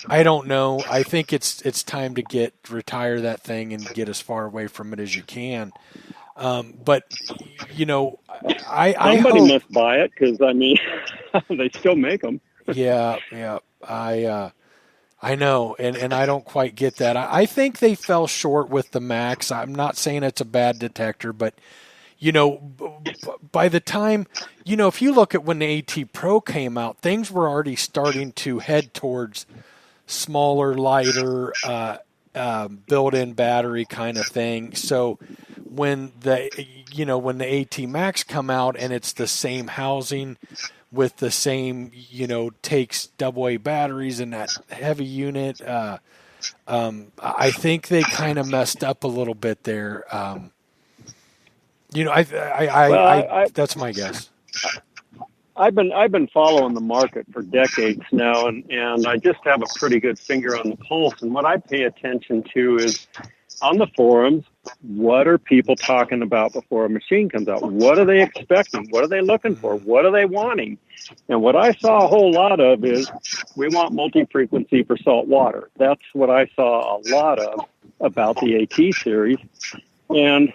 I don't know. I think it's time to retire that thing and get as far away from it as you can. But somebody must buy it, because they still make them. Yeah. I know, and I don't quite get that. I think they fell short with the Max. I'm not saying it's a bad detector, but by the time, if you look at when the AT Pro came out, things were already starting to head towards smaller, lighter, built-in battery kind of thing. So when the AT Max come out and it's the same housing with the same, takes AA batteries and that heavy unit, I think they kind of messed up a little bit there. That's my guess. I've been following the market for decades now, and I just have a pretty good finger on the pulse. And what I pay attention to is on the forums, what are people talking about before a machine comes out? What are they expecting? What are they looking for? What are they wanting? And what I saw a whole lot of is, we want multi-frequency for salt water. That's what I saw a lot of about the AT series. And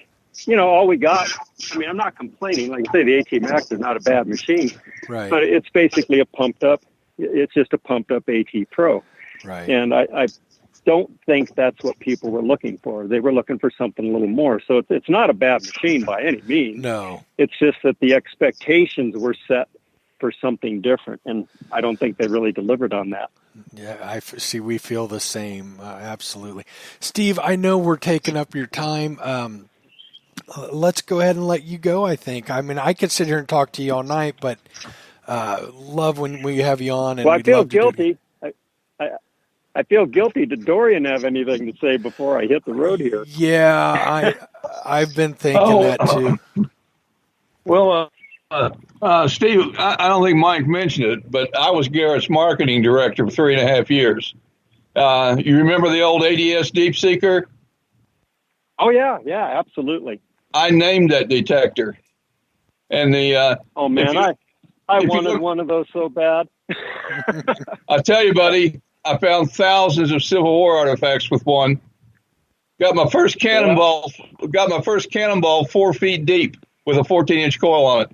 all we got, I'm not complaining. Like I say, the AT Max is not a bad machine, right? But it's basically it's just a pumped up AT Pro. Right. And don't think that's what people were looking for. They were looking for something a little more. So it's not a bad machine by any means. No. It's just that the expectations were set for something different, and I don't think they really delivered on that. Yeah, I see. We feel the same. Absolutely. Steve, I know we're taking up your time. Let's go ahead and let you go, I think. I mean, I could sit here and talk to you all night, but love when we have you on. And well, I feel guilty. I feel guilty. Did Dorian have anything to say before I hit the road here? Yeah, I've been thinking that too. Well, Steve, I don't think Mike mentioned it, but I was Garrett's marketing director for 3.5 years. You remember the old ADS Deep Seeker? Oh, yeah, absolutely. I named that detector. And the oh, man, I wanted one of those so bad. I tell you, buddy, I found thousands of Civil War artifacts with one. Got my first cannonball 4 feet deep with a 14-inch coil on it.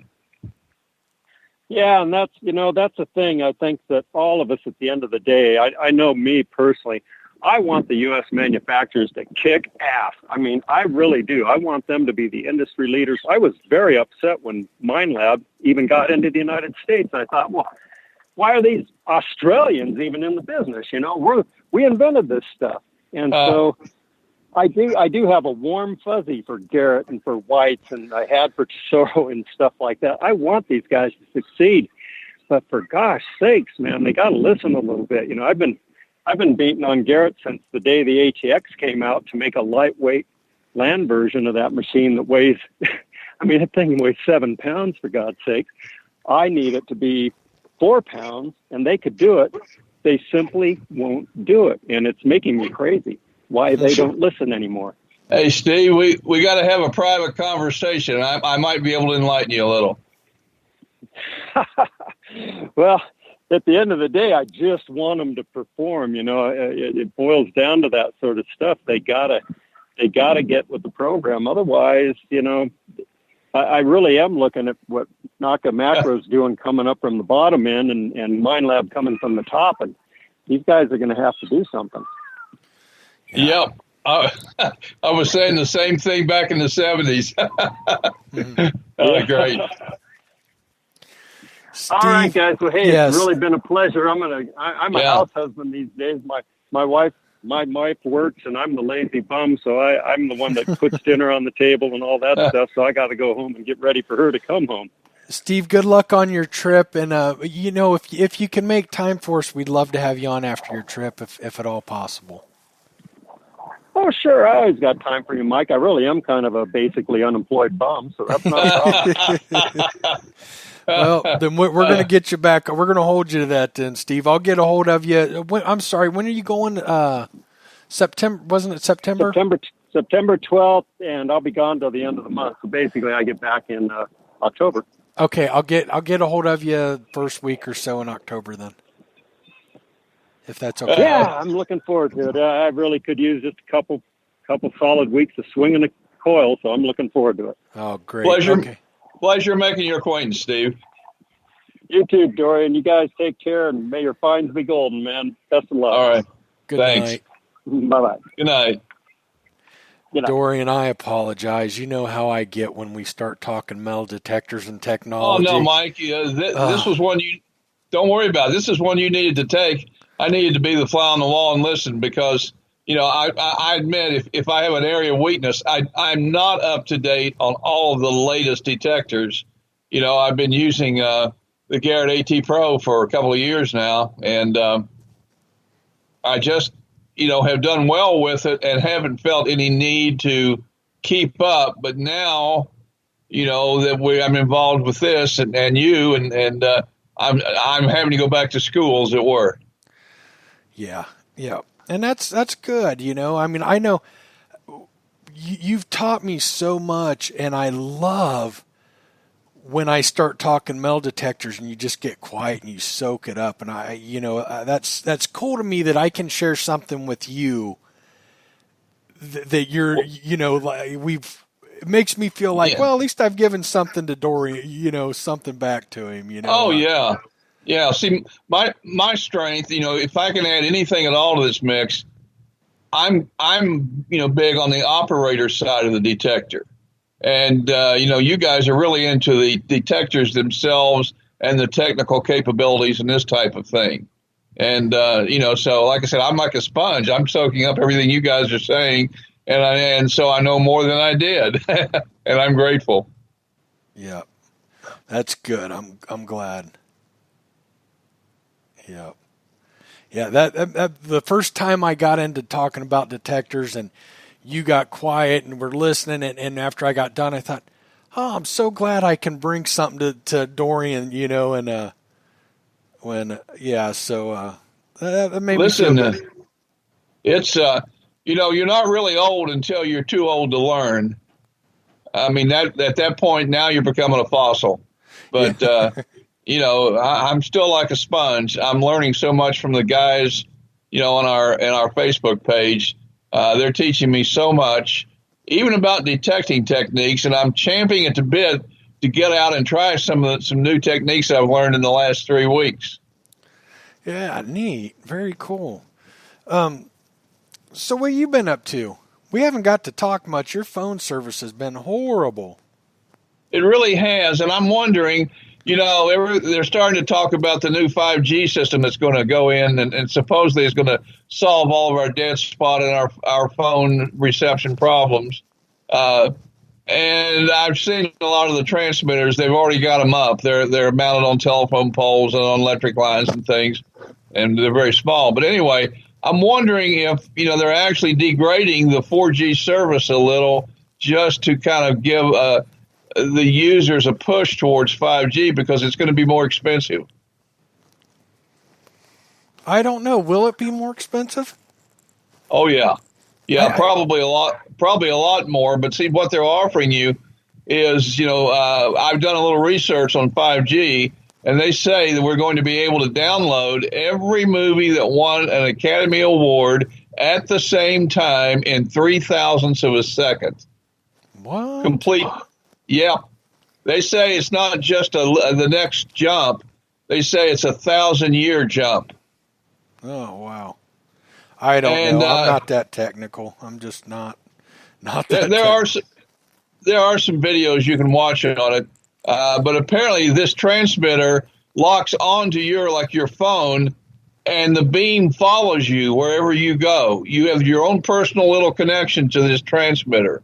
Yeah, and that's the thing. I think that all of us at the end of the day, I know me personally, I want the U.S. manufacturers to kick ass. I mean, I really do. I want them to be the industry leaders. I was very upset when Minelab even got into the United States. I thought, well, why are these Australians even in the business? We invented this stuff. And so I do have a warm fuzzy for Garrett and for Whites, and I had for Tesoro and stuff like that. I want these guys to succeed, but for gosh sakes, man, they got to listen a little bit. I've been beating on Garrett since the day the ATX came out to make a lightweight land version of that machine that weighs, I mean, that thing weighs 7 pounds, for God's sake. I need it to be 4 pounds, and they could do it. They simply won't do it, and it's making me crazy why they don't listen anymore. Hey, Steve, we got to have a private conversation. I might be able to enlighten you a little. Well, at the end of the day, I just want them to perform. It boils down to that sort of stuff. They gotta get with the program. Otherwise, I really am looking at what Nokta Makro's doing, coming up from the bottom end, and Minelab coming from the top, and these guys are going to have to do something. Yeah. Yep. I was saying the same thing back in the 70s. Great. Steve, all right, guys. Well, hey, yes. It's really been a pleasure. I'm a house husband these days. My wife works, and I'm the lazy bum, so I'm the one that puts dinner on the table and all that stuff. So I got to go home and get ready for her to come home. Steve, good luck on your trip, and if you can make time for us, we'd love to have you on after your trip, if at all possible. Oh, sure. I always got time for you, Mike. I really am kind of a basically unemployed bum, so that's not a problem. Well, then we're going to get you back. We're going to hold you to that then, Steve. I'll get a hold of you. I'm sorry, when are you going? September, wasn't it September? September 12th, and I'll be gone till the end of the month. So basically, I get back in October. Okay, I'll get a hold of you first week or so in October then, if that's okay. Yeah, I'm looking forward to it. I really could use just a couple solid weeks of swinging the coil, so I'm looking forward to it. Oh, great. Pleasure. Okay. Pleasure making your acquaintance, Steve. You too, Dorian. You guys take care, and may your finds be golden, man. Best of luck. All right. Good Thanks. night. Bye-bye. Good night. Dorian, I apologize. You know how I get when we start talking metal detectors and technology. Oh, no, Mike. This was one you – don't worry about it. This is one you needed to take. I needed to be the fly on the wall and listen because, I admit if I have an area of weakness, I'm not up to date on all of the latest detectors. I've been using the Garrett AT Pro for a couple of years now, and I just – have done well with it and haven't felt any need to keep up. But now, that I'm involved with this and you and I'm having to go back to school, as it were. Yeah. And that's good. I mean, I know you've taught me so much, and I love when I start talking metal detectors and you just get quiet and you soak it up. And that's cool to me that I can share something with you that you're, it makes me feel like, well, at least I've given something to Dorian, something back to him, Oh, yeah. Yeah. See, my strength, if I can add anything at all to this mix, I'm big on the operator side of the detector. And, you guys are really into the detectors themselves and the technical capabilities and this type of thing. And, so like I said, I'm like a sponge. I'm soaking up everything you guys are saying. And so I know more than I did. And I'm grateful. Yeah, that's good. I'm glad. Yeah. Yeah, that the first time I got into talking about detectors and you got quiet and were listening, and after I got done, I thought, oh, I'm so glad I can bring something to Dorian, that made me feel good. It's, you're not really old until you're too old to learn. I mean, at that point, now you're becoming a fossil. But, I'm still like a sponge. I'm learning so much from the guys, on our Facebook page. They're teaching me so much, even about detecting techniques, and I'm champing at the bit to get out and try some new techniques I've learned in the last 3 weeks. Yeah, neat. Very cool. So what you been up to? We haven't got to talk much. Your phone service has been horrible. It really has, and I'm wondering, they're starting to talk about the new 5G system that's going to go in and supposedly is going to solve all of our dead spot and our phone reception problems. And I've seen a lot of the transmitters. They've already got them up. They're mounted on telephone poles and on electric lines and things, and they're very small. But anyway, I'm wondering if, they're actually degrading the 4G service a little just to kind of give the users a push towards 5G because it's going to be more expensive. I don't know. Will it be more expensive? Oh, yeah. Yeah, probably a lot more. But see, what they're offering you is, I've done a little research on 5G, and they say that we're going to be able to download every movie that won an Academy Award at the same time in 0.003 of a second. What? Complete. Yeah. They say it's not just the next jump. They say it's 1,000-year jump. Oh, wow. I don't know. I'm not that technical. I'm just not that technical. There are some videos you can watch on it. But apparently this transmitter locks onto your phone, and the beam follows you wherever you go. You have your own personal little connection to this transmitter.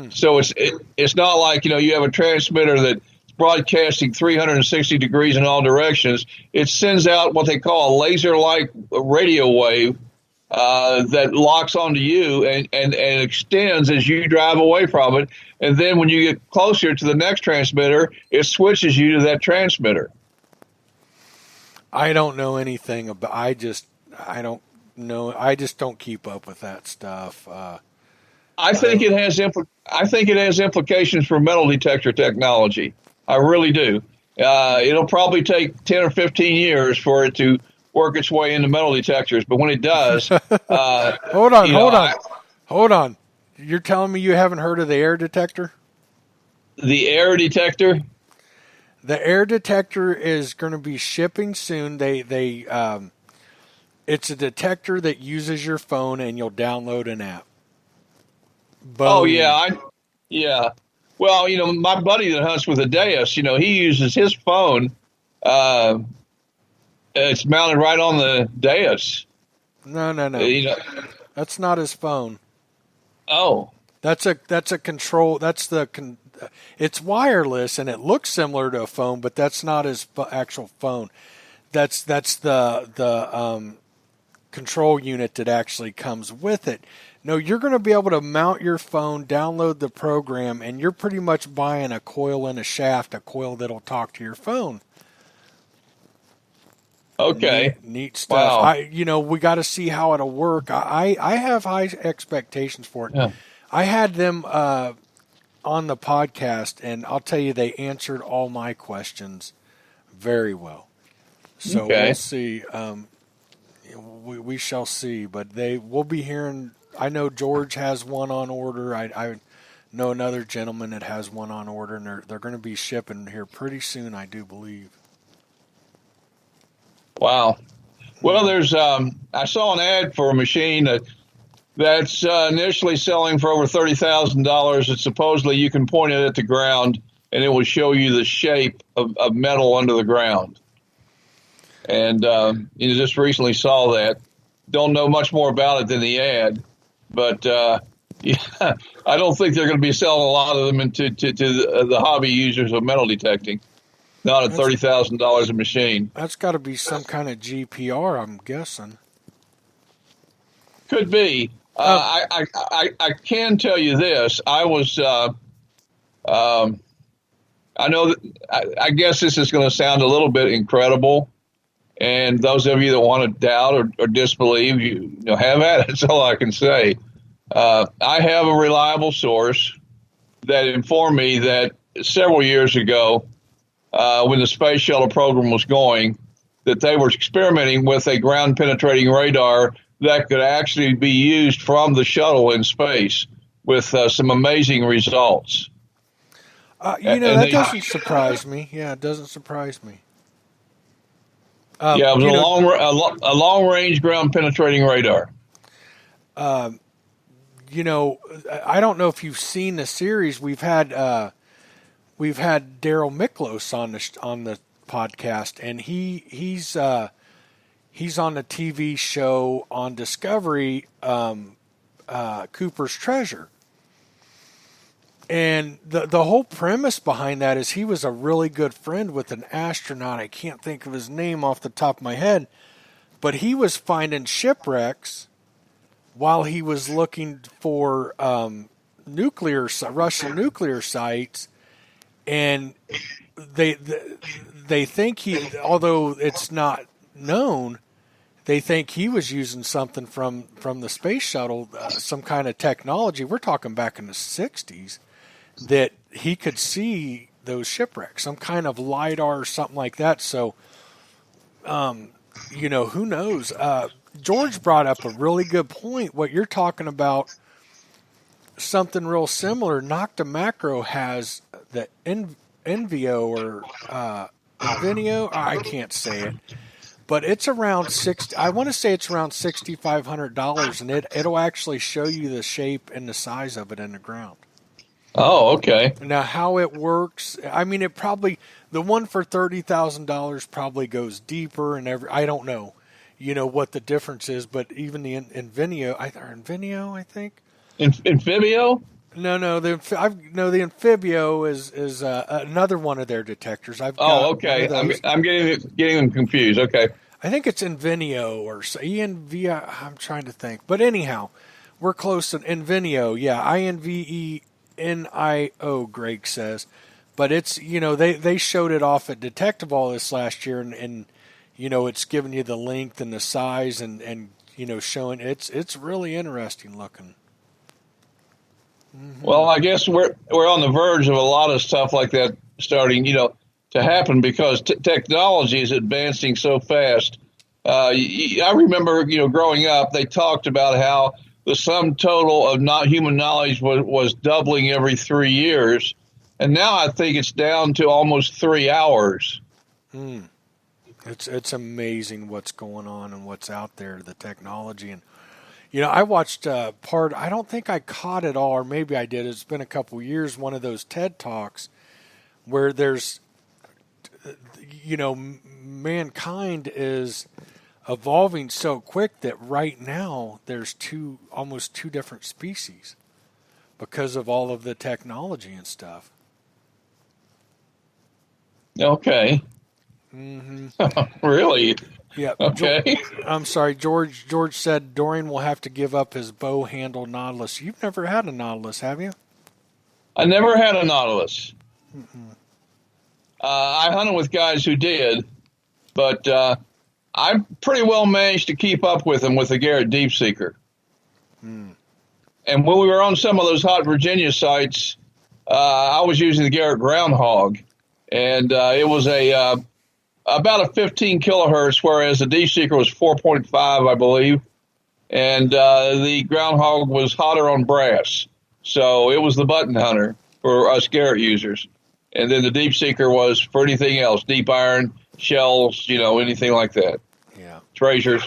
So it's not like, you have a transmitter that's broadcasting 360 degrees in all directions. It sends out what they call a laser-like radio wave that locks onto you and extends as you drive away from it. And then when you get closer to the next transmitter, it switches you to that transmitter. I don't know anything about. I just don't keep up with that stuff. I think it has implications for metal detector technology. I really do. It'll probably take 10 or 15 years for it to work its way into metal detectors, but when it does, hold on. You're telling me you haven't heard of the air detector? The air detector? The air detector is going to be shipping soon. It's a detector that uses your phone, and you'll download an app. Boom. Oh yeah. Well, my buddy that hunts with a Deus, he uses his phone. It's mounted right on the Deus. No. That's not his phone. Oh. That's a control. It's wireless and it looks similar to a phone, but that's not his actual phone. That's the control unit that actually comes with it. No, you're going to be able to mount your phone, download the program, and you're pretty much buying a coil and a shaft, a coil that'll talk to your phone. Okay. Neat stuff. Wow. We got to see how it'll work. I have high expectations for it. Yeah. I had them on the podcast, and I'll tell you, they answered all my questions very well. So We'll see. We shall see, but we'll be hearing. I know George has one on order. I know another gentleman that has one on order, and they're going to be shipping here pretty soon, I do believe. Wow. Well, there's I saw an ad for a machine that that's initially selling for over $30,000. And supposedly you can point it at the ground and it will show you the shape of metal under the ground. And you just recently saw that. Don't know much more about it than the ad, but yeah, I don't think they're going to be selling a lot of them to the hobby users of metal detecting. Not at $30,000 a machine. That's got to be some kind of GPR, I'm guessing. Could be. I can tell you this. I was. I know that. I guess this is going to sound a little bit incredible, and those of you that want to doubt or disbelieve, you know, have at it. That's all I can say. I have a reliable source that informed me that several years ago, when the space shuttle program was going, that they were experimenting with a ground penetrating radar that could actually be used from the shuttle in space with some amazing results. That doesn't surprise me. Yeah, it doesn't surprise me. It was a long range ground penetrating radar. I don't know if you've seen the series. We've had Daryl Miklos on the podcast, and he's on the TV show on Discovery, Cooper's Treasure. And the whole premise behind that is he was a really good friend with an astronaut. I can't think of his name off the top of my head, but he was finding shipwrecks while he was looking for Russian nuclear sites, and they think although it's not known, they think he was using something from the space shuttle, some kind of technology. We're talking back in the 60s, that he could see those shipwrecks, some kind of LiDAR or something like that. So, who knows? George brought up a really good point. What you're talking about, something real similar. Nokta Makro has the Envio or Invenio. I can't say it. But it's around I want to say it's around $6,500, and it'll actually show you the shape and the size of it in the ground. Oh, okay. Now, how it works, I mean, the one for $30,000 probably goes deeper, and I don't know, what the difference is, but even the Invenio, I think. Amphibio? No, the Amphibio is another one of their detectors. Okay. I'm getting them confused. Okay. I think it's Invenio or ENV. I'm trying to think, but anyhow, we're close to Invenio. Yeah, INVENIO. Greg says, but it's they showed it off at Detective All this last year, and it's giving you the length and the size and showing it's really interesting looking. Mm-hmm. Well, I guess we're on the verge of a lot of stuff like that starting, to happen because technology is advancing so fast. I remember, growing up, they talked about how the sum total of not human knowledge was doubling every 3 years, and now I think it's down to almost 3 hours. It's amazing what's going on and what's out there, the technology. And I watched part. I don't think I caught it all, or maybe I did. It's been a couple years. One of those TED Talks where there's, mankind is evolving so quick that right now there's almost two different species because of all of the technology and stuff. Okay. Mm-hmm. Really? Yeah. Okay. I'm sorry, George. George said Dorian will have to give up his bow-handled Nautilus. You've never had a Nautilus, have you? I never had a Nautilus. Mm-hmm. I hunted with guys who did, but I pretty well managed to keep up with them with the Garrett Deep Seeker. And when we were on some of those hot Virginia sites, I was using the Garrett Groundhog, and it was about a 15 kilohertz, whereas the Deep Seeker was 4.5, I believe. And the Groundhog was hotter on brass. So it was the button hunter for us Garrett users. And then the Deep Seeker was for anything else, deep iron, shells, anything like that. Yeah. Treasures.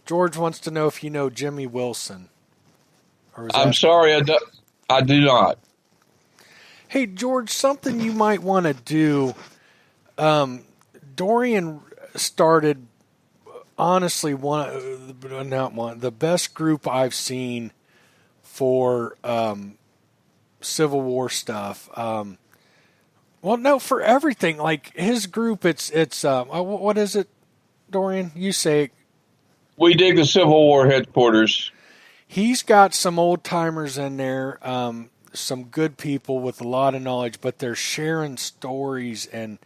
George wants to know if you know Jimmy Wilson. I'm sorry, I do not. Hey, George, something you might want to do. Dorian started, honestly, the best group I've seen for Civil War stuff. For everything. Like his group, it's what is it, Dorian? You say it. We dig the Civil War headquarters. He's got some old timers in there, some good people with a lot of knowledge, but they're sharing stories, and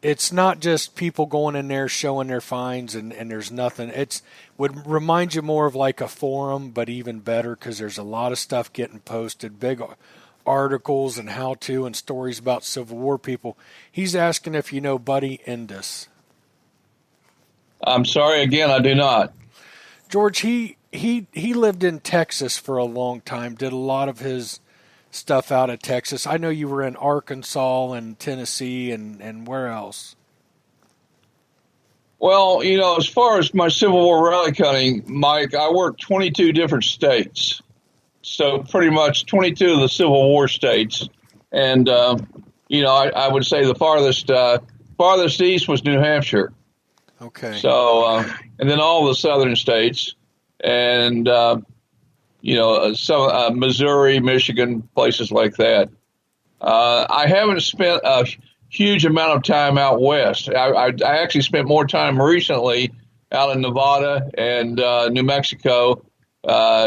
it's not just people going in there showing their finds and there's nothing. It would remind you more of like a forum, but even better because there's a lot of stuff getting posted, big articles and how-to and stories about Civil War people. He's asking if you know Buddy Indus. I'm sorry, again, I do not. George, he lived in Texas for a long time, did a lot of his stuff out of Texas. I know you were in Arkansas and Tennessee and where else? Well, as far as my Civil War relic hunting, Mike, I worked 22 different states. So pretty much 22 of the Civil War states. And, I would say the farthest east was New Hampshire. Okay. So, and then all the southern states, and some Missouri, Michigan, places like that. I haven't spent a huge amount of time out west. I actually spent more time recently out in Nevada and New Mexico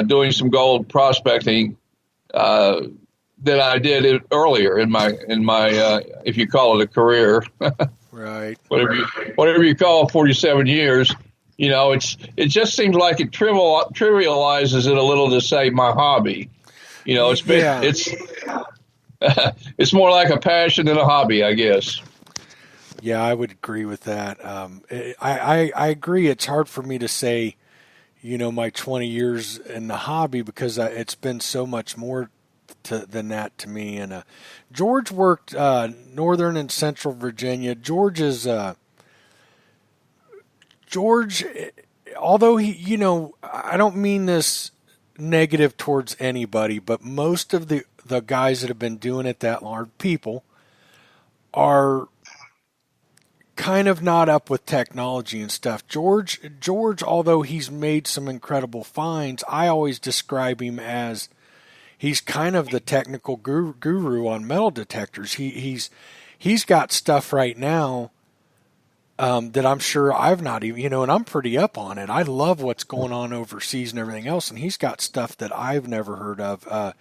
doing some gold prospecting than I did earlier in my if you call it a career. Right. Whatever you call 47 years, it just seems like it trivializes it a little to say my hobby. It's more like a passion than a hobby, I guess. Yeah, I would agree with that. I agree. It's hard for me to say, my 20 years in the hobby because it's been so much more than that to me. And George worked northern and central Virginia. George, although he, I don't mean this negative towards anybody, but most of the guys that have been doing it that long, people, are kind of not up with technology and stuff. George, although he's made some incredible finds, I always describe him as he's kind of the technical guru on metal detectors. He's got stuff right now that I'm sure I've not even, and I'm pretty up on it. I love what's going on overseas and everything else, and he's got stuff that I've never heard of.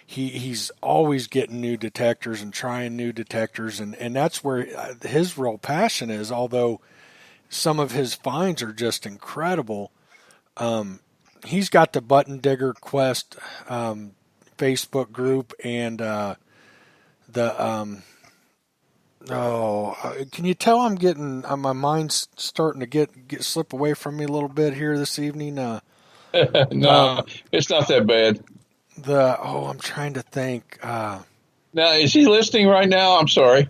He's always getting new detectors and trying new detectors, and that's where his real passion is, although some of his finds are just incredible. He's got the Button Digger Quest Facebook group and can you tell I'm getting my mind's starting to get slip away from me a little bit here this evening? No, it's not that bad. I'm trying to think. Now, is he listening right now? I'm sorry.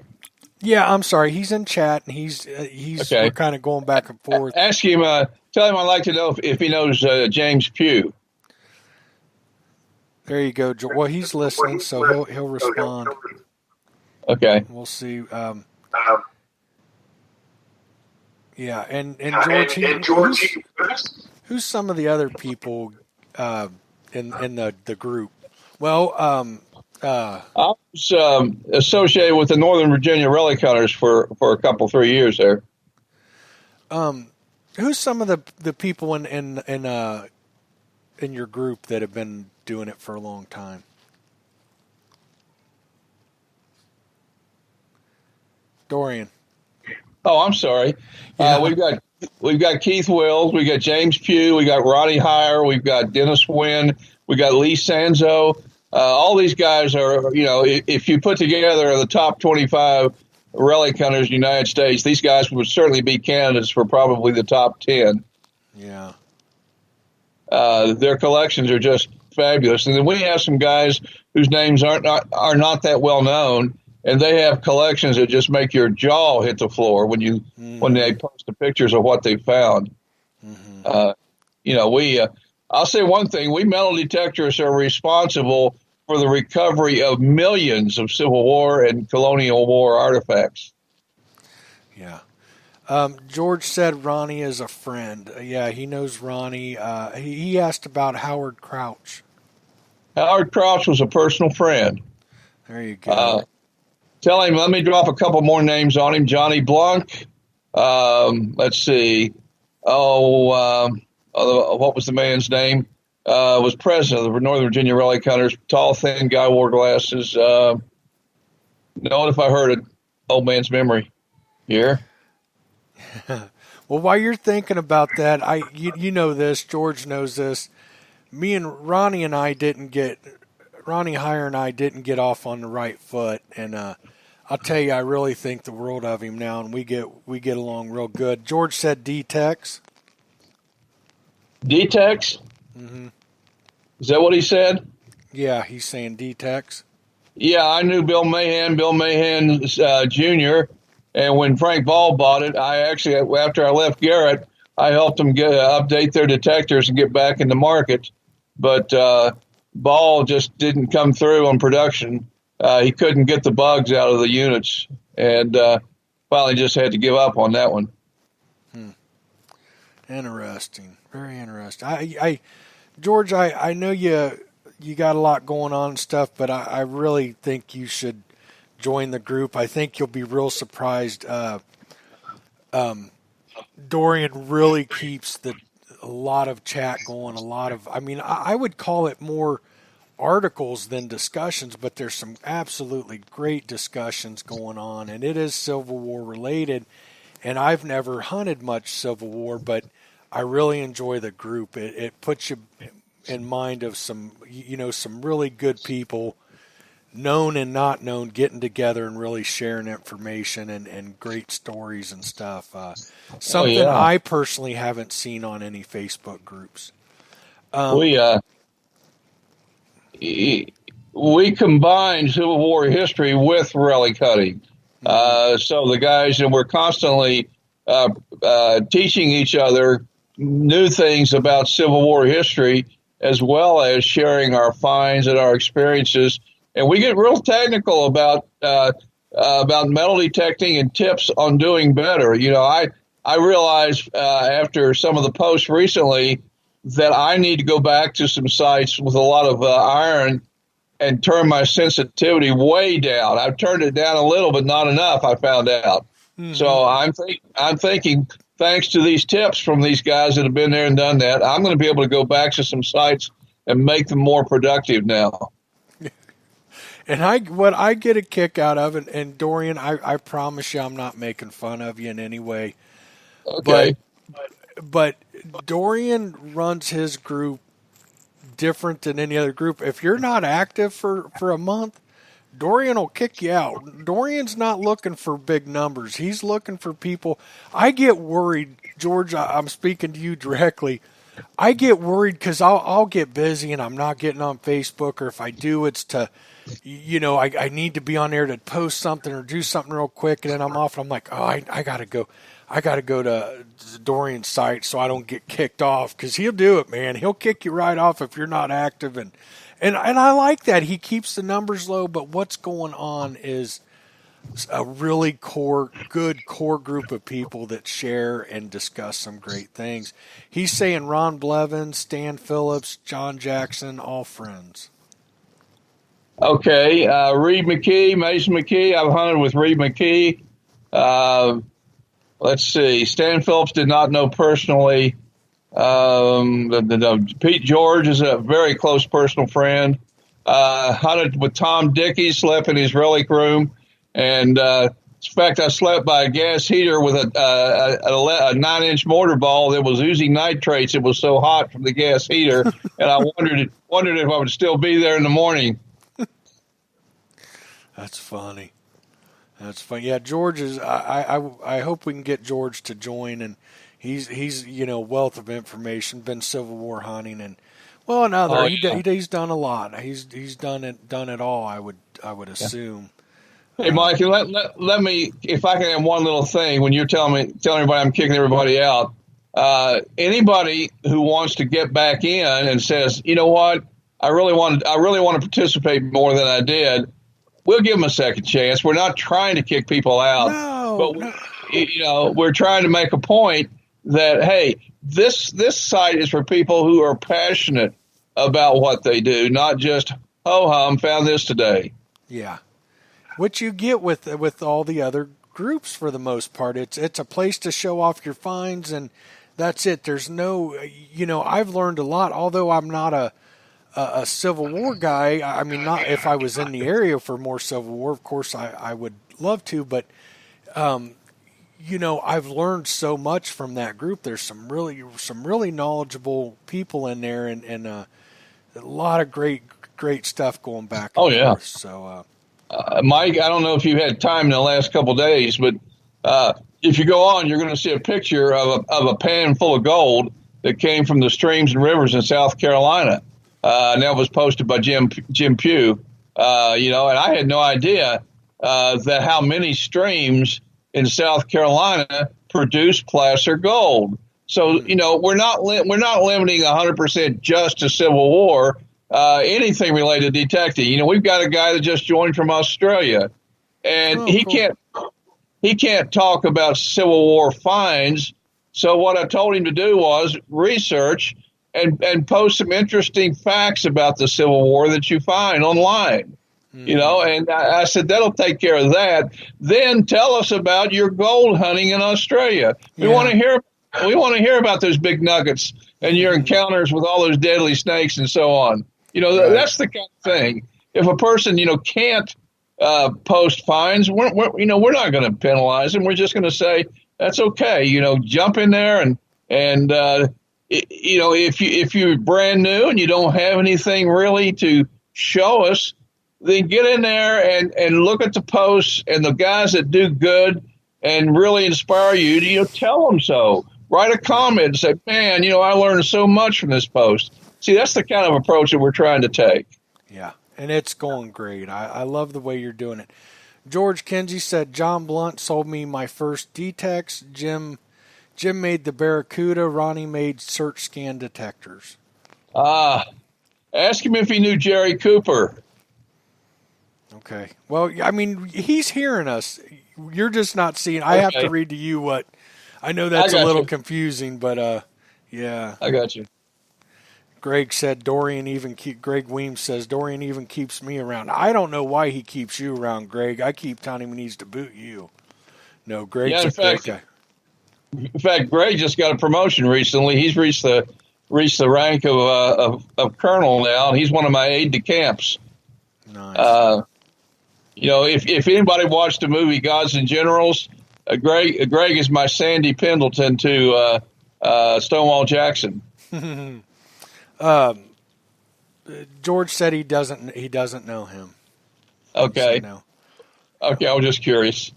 Yeah, I'm sorry. He's in chat and he's okay. We're kind of going back and forth. Ask him. Tell him I'd like to know if he knows James Pugh. There you go, George. Well, he's listening, so he'll respond. Okay. We'll see. Yeah, and George, who's some of the other people in the group? Well, I was associated with the Northern Virginia Relic Hunters for a couple, 3 years there. Who's some of the people in your group that have been doing it for a long time? Dorian. Oh, I'm sorry. Yeah. We've got Keith Wills, we got James Pugh, we got Ronnie Heyer, we've got Dennis Wynn, we got Lee Sanzo. All these guys are, if you put together the top 25 relic hunters in the United States, these guys would certainly be candidates for probably the top 10. Yeah. Their collections are just fabulous. And then we have some guys whose names are not that well known, and they have collections that just make your jaw hit the floor when when they post the pictures of what they found. Mm-hmm. I'll say one thing. We metal detectorists are responsible for the recovery of millions of Civil War and Colonial War artifacts. Yeah. George said Ronnie is a friend. Yeah, he knows Ronnie. He asked about Howard Crouch. Howard Crouch was a personal friend. There you go. Tell him, let me drop a couple more names on him. Johnny Blanc. Let's see. What was the man's name? Was president of the Northern Virginia Relic Hunters. Tall, thin guy, wore glasses. Know if I heard an old man's memory here. Well, while you're thinking about that, you know this, George knows this. Me and Ronnie Heyer and I didn't get off on the right foot, and I'll tell you, I really think the world of him now, and we get along real good. George said D-Tex. D-Tex? Mm-hmm. Is that what he said? Yeah, he's saying D-Tex. Yeah, I knew Bill Mahan Jr., and when Frank Ball bought it, I actually, after I left Garrett, I helped them update their detectors and get back in the market. But Ball just didn't come through on production. He couldn't get the bugs out of the units, and finally just had to give up on that one. Interesting. Very interesting. George, I know you got a lot going on and stuff, but I really think you should join the group. I think you'll be real surprised. Dorian really keeps a lot of chat going, I would call it more articles than discussions, but there's some absolutely great discussions going on, and it is Civil War related, and I've never hunted much Civil War, but I really enjoy the group. It puts you in mind of some really good people, known and not known, getting together and really sharing information and great stories and stuff. Something I personally haven't seen on any Facebook groups. We combine Civil War history with relic hunting. So the guys, and we're constantly teaching each other new things about Civil War history, as well as sharing our finds and our experiences. And we get real technical about metal detecting and tips on doing better. I realized after some of the posts recently that I need to go back to some sites with a lot of iron and turn my sensitivity way down. I've turned it down a little, but not enough, I found out. Mm-hmm. So I'm thinking, thanks to these tips from these guys that have been there and done that, I'm going to be able to go back to some sites and make them more productive now. And what I get a kick out of, and Dorian, I promise you I'm not making fun of you in any way. Okay. But Dorian runs his group different than any other group. If you're not active for a month, Dorian will kick you out. Dorian's not looking for big numbers. He's looking for people. I get worried, George, I'm speaking to you directly. I get worried because I'll get busy and I'm not getting on Facebook, or if I do, it's to, I need to be on there to post something or do something real quick, and then I'm off and I'm like, oh, I got to go. I got to go to Dorian's site so I don't get kicked off, because he'll do it, man. He'll kick you right off if you're not active. And I like that. He keeps the numbers low, but what's going on is a really good core group of people that share and discuss some great things. He's saying Ron Blevins, Stan Phillips, John Jackson, all friends. Okay. Reed McKee, Mason McKee. I've hunted with Reed McKee. Let's see. Stan Phillips did not know personally. Pete George is a very close personal friend. Hunted with Tom Dickey, slept in his relic room. And in fact, I slept by a gas heater with a 9-inch mortar ball that was oozing nitrates. It was so hot from the gas heater. And I wondered if I would still be there in the morning. That's funny. Yeah, George is. I hope we can get George to join, and he's wealth of information. Been Civil War hunting, and he's done a lot. He's done it all. I would assume. Hey, Mike, let me, if I can add one little thing. When you're telling everybody I'm kicking everybody out, anybody who wants to get back in and says, you know what, I really want to participate more than I did, we'll give them a second chance. We're not trying to kick people out, we're trying to make a point that, hey, this site is for people who are passionate about what they do, not just, ho-hum, found this today. Yeah. Which you get with all the other groups for the most part. It's a place to show off your finds, and that's it. There's no, I've learned a lot, although I'm not a Civil War guy. I mean, not if I was in the area for more Civil War, of course I would love to, but I've learned so much from that group. There's some really knowledgeable people in there, and a lot of great stuff going back and forth. So Mike, I don't know if you've had time in the last couple of days, but if you go on, you're going to see a picture of a pan full of gold that came from the streams and rivers in South Carolina. And that was posted by Jim Pugh. And I had no idea that how many streams in South Carolina produce placer gold. So, we're not limiting 100% just to Civil War. Anything related to detecting. We've got a guy that just joined from Australia, and he can't talk about Civil War finds. So what I told him to do was research and post some interesting facts about the Civil War that you find online. And I said, that'll take care of that. Then tell us about your gold hunting in Australia. We want to hear about those big nuggets and your encounters with all those deadly snakes and so on. That's the kind of thing. If a person, can't post fines, we're not going to penalize them. We're just going to say, that's okay. Jump in there and if you're brand new and you don't have anything really to show us, then get in there and look at the posts and the guys that do good and really inspire you. Tell them so. Write a comment and say, man, I learned so much from this post. See, that's the kind of approach that we're trying to take. Yeah, and it's going great. I love the way you're doing it. George Kinsey said, John Blunt sold me my first D-Tex. Jim made the Barracuda. Ronnie made search scan detectors. Ask him if he knew Jerry Cooper. Okay. Well, I mean, he's hearing us. You're just not seeing. I have to read to you what. I know that's a little confusing, but yeah. I got you. Greg said Greg Weems says Dorian even keeps me around. I don't know why he keeps you around, Greg. I keep telling him he needs to boot you. No, Greg's a great guy. In fact, Greg just got a promotion recently. He's reached the rank of colonel now, and he's one of my aide-de-camps. Nice. If anybody watched the movie Gods and Generals, Greg is my Sandy Pendleton to Stonewall Jackson. George said he doesn't know him. Okay. No. Okay, I was just curious.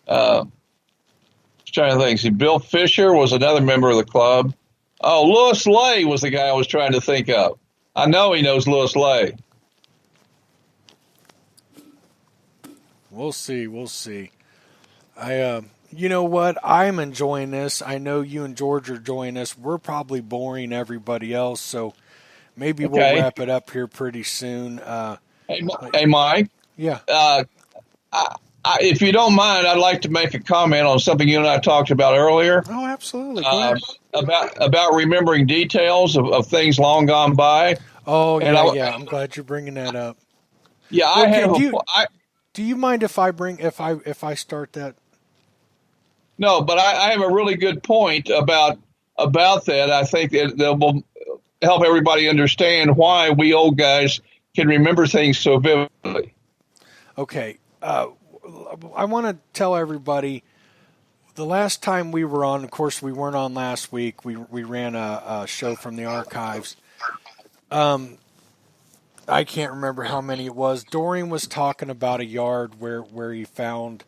Trying to think. See, Bill Fisher was another member of the club. Oh, Louis Lay was the guy I was trying to think of. I know he knows Louis Lay. We'll see. You know what? I'm enjoying this. I know you and George are enjoying this. We're probably boring everybody else, so maybe we'll wrap it up here pretty soon. Hey, Mike. Yeah. If you don't mind, I'd like to make a comment on something you and I talked about earlier. Oh, absolutely. About remembering details of things long gone by. Oh, yeah. I'm glad you're bringing that up. Yeah, Do you mind if I start that? No, but I have a really good point about that. I think that will help everybody understand why we old guys can remember things so vividly. Okay. I want to tell everybody the last time we were on, of course, we weren't on last week. We ran a show from the archives. I can't remember how many it was. Dorian was talking about a yard where he found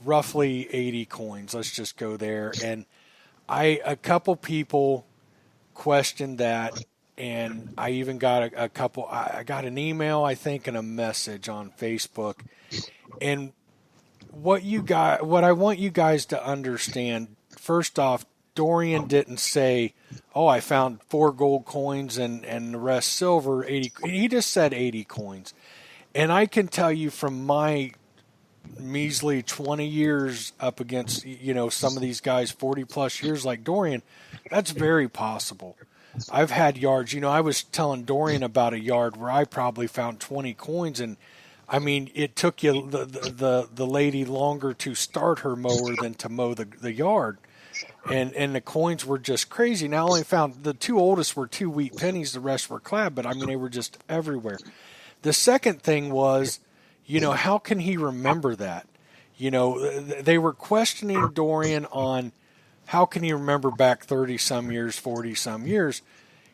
roughly 80 coins. Let's just go there. And a couple people questioned that, and I even got a couple. I got an email, I think, and a message on Facebook. And what I want you guys to understand, first off, Dorian didn't say, oh, I found 4 gold coins and the rest silver, 80. He just said 80 coins. And I can tell you from my measly 20 years up against, some of these guys 40 plus years like Dorian, that's very possible. I've had yards, I was telling Dorian about a yard where I probably found 20 coins, and I mean, it took you the lady longer to start her mower than to mow the yard. And the coins were just crazy. Now I only found the 2 oldest were 2 wheat pennies, the rest were clad, but I mean, they were just everywhere. The second thing was, how can he remember that? They were questioning Dorian on how can he remember back 30-some years, 40-some years.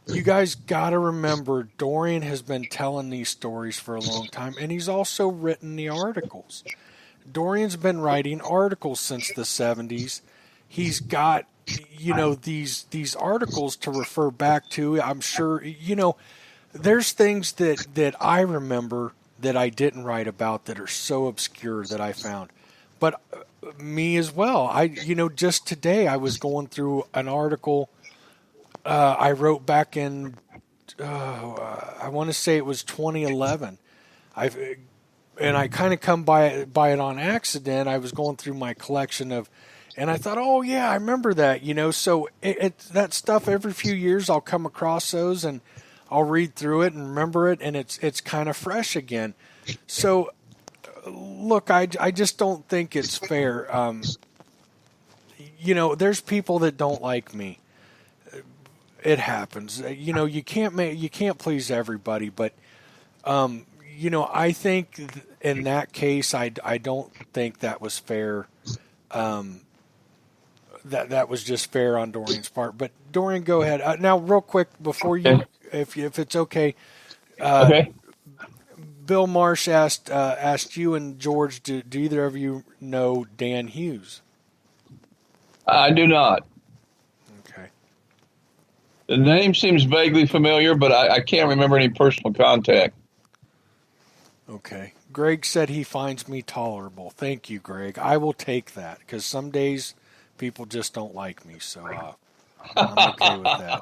You guys got to remember, Dorian has been telling these stories for a long time, and he's also written the articles. Dorian's been writing articles since the 70s. He's got, these articles to refer back to. I'm sure, there's things that I remember that I didn't write about that are so obscure that I found. But me as well. Just today I was going through an article I wrote back in, I want to say it was 2011. And I kind of come by it on accident. I was going through my collection and I thought, oh yeah, I remember that, so that stuff every few years I'll come across those and I'll read through it and remember it, and it's kind of fresh again. So look, I just don't think it's fair. There's people that don't like me. It happens. You can't please everybody, but I think in that case, I don't think that was fair. That was just fair on Dorian's part. But Dorian, go ahead. Now, real quick before you, if it's okay. Okay. Bill Marsh asked you and George, do either of you know Dan Hughes? I do not. Okay. The name seems vaguely familiar, but I can't remember any personal contact. Okay. Greg said he finds me tolerable. Thank you, Greg. I will take that because some days people just don't like me, so I'm okay with that.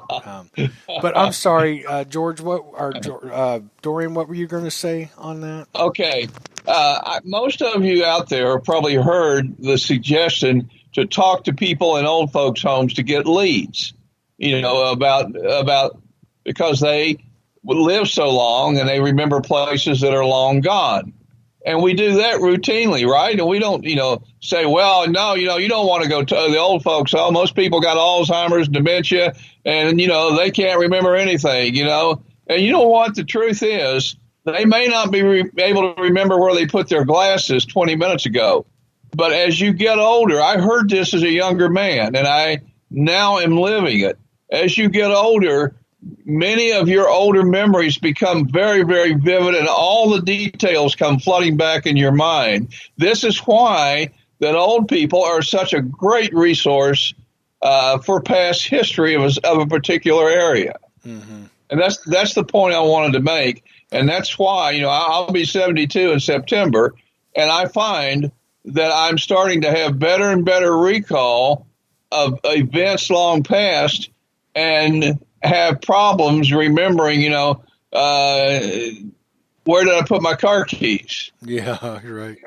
But I'm sorry, George. Dorian, what were you going to say on that? Okay. Most of you out there have probably heard the suggestion to talk to people in old folks' homes to get leads, about because they live so long and they remember places that are long gone. And we do that routinely, right? And we don't, say, well, no, you don't want to go to the old folks home. Most people got Alzheimer's, dementia, and, they can't remember anything, And you know what? The truth is, they may not be able to remember where they put their glasses 20 minutes ago. But as you get older, I heard this as a younger man, and I now am living it. As you get older, many of your older memories become very, very vivid, and all the details come flooding back in your mind. This is why that old people are such a great resource for past history of a particular area. Mm-hmm. And that's the point I wanted to make. And that's why, I'll be 72 in September, and I find that I'm starting to have better and better recall of events long past and have problems remembering, where did I put my car keys? Yeah, right.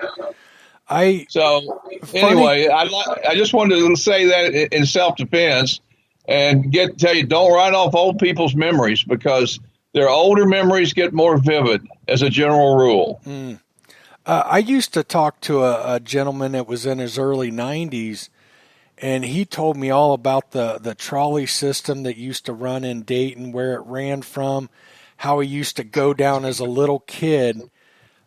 Anyway, I just wanted to say that in self-defense and tell you, don't write off old people's memories because their older memories get more vivid as a general rule. Mm. I used to talk to a gentleman that was in his early 90s, and he told me all about the trolley system that used to run in Dayton, where it ran from, how he used to go down as a little kid.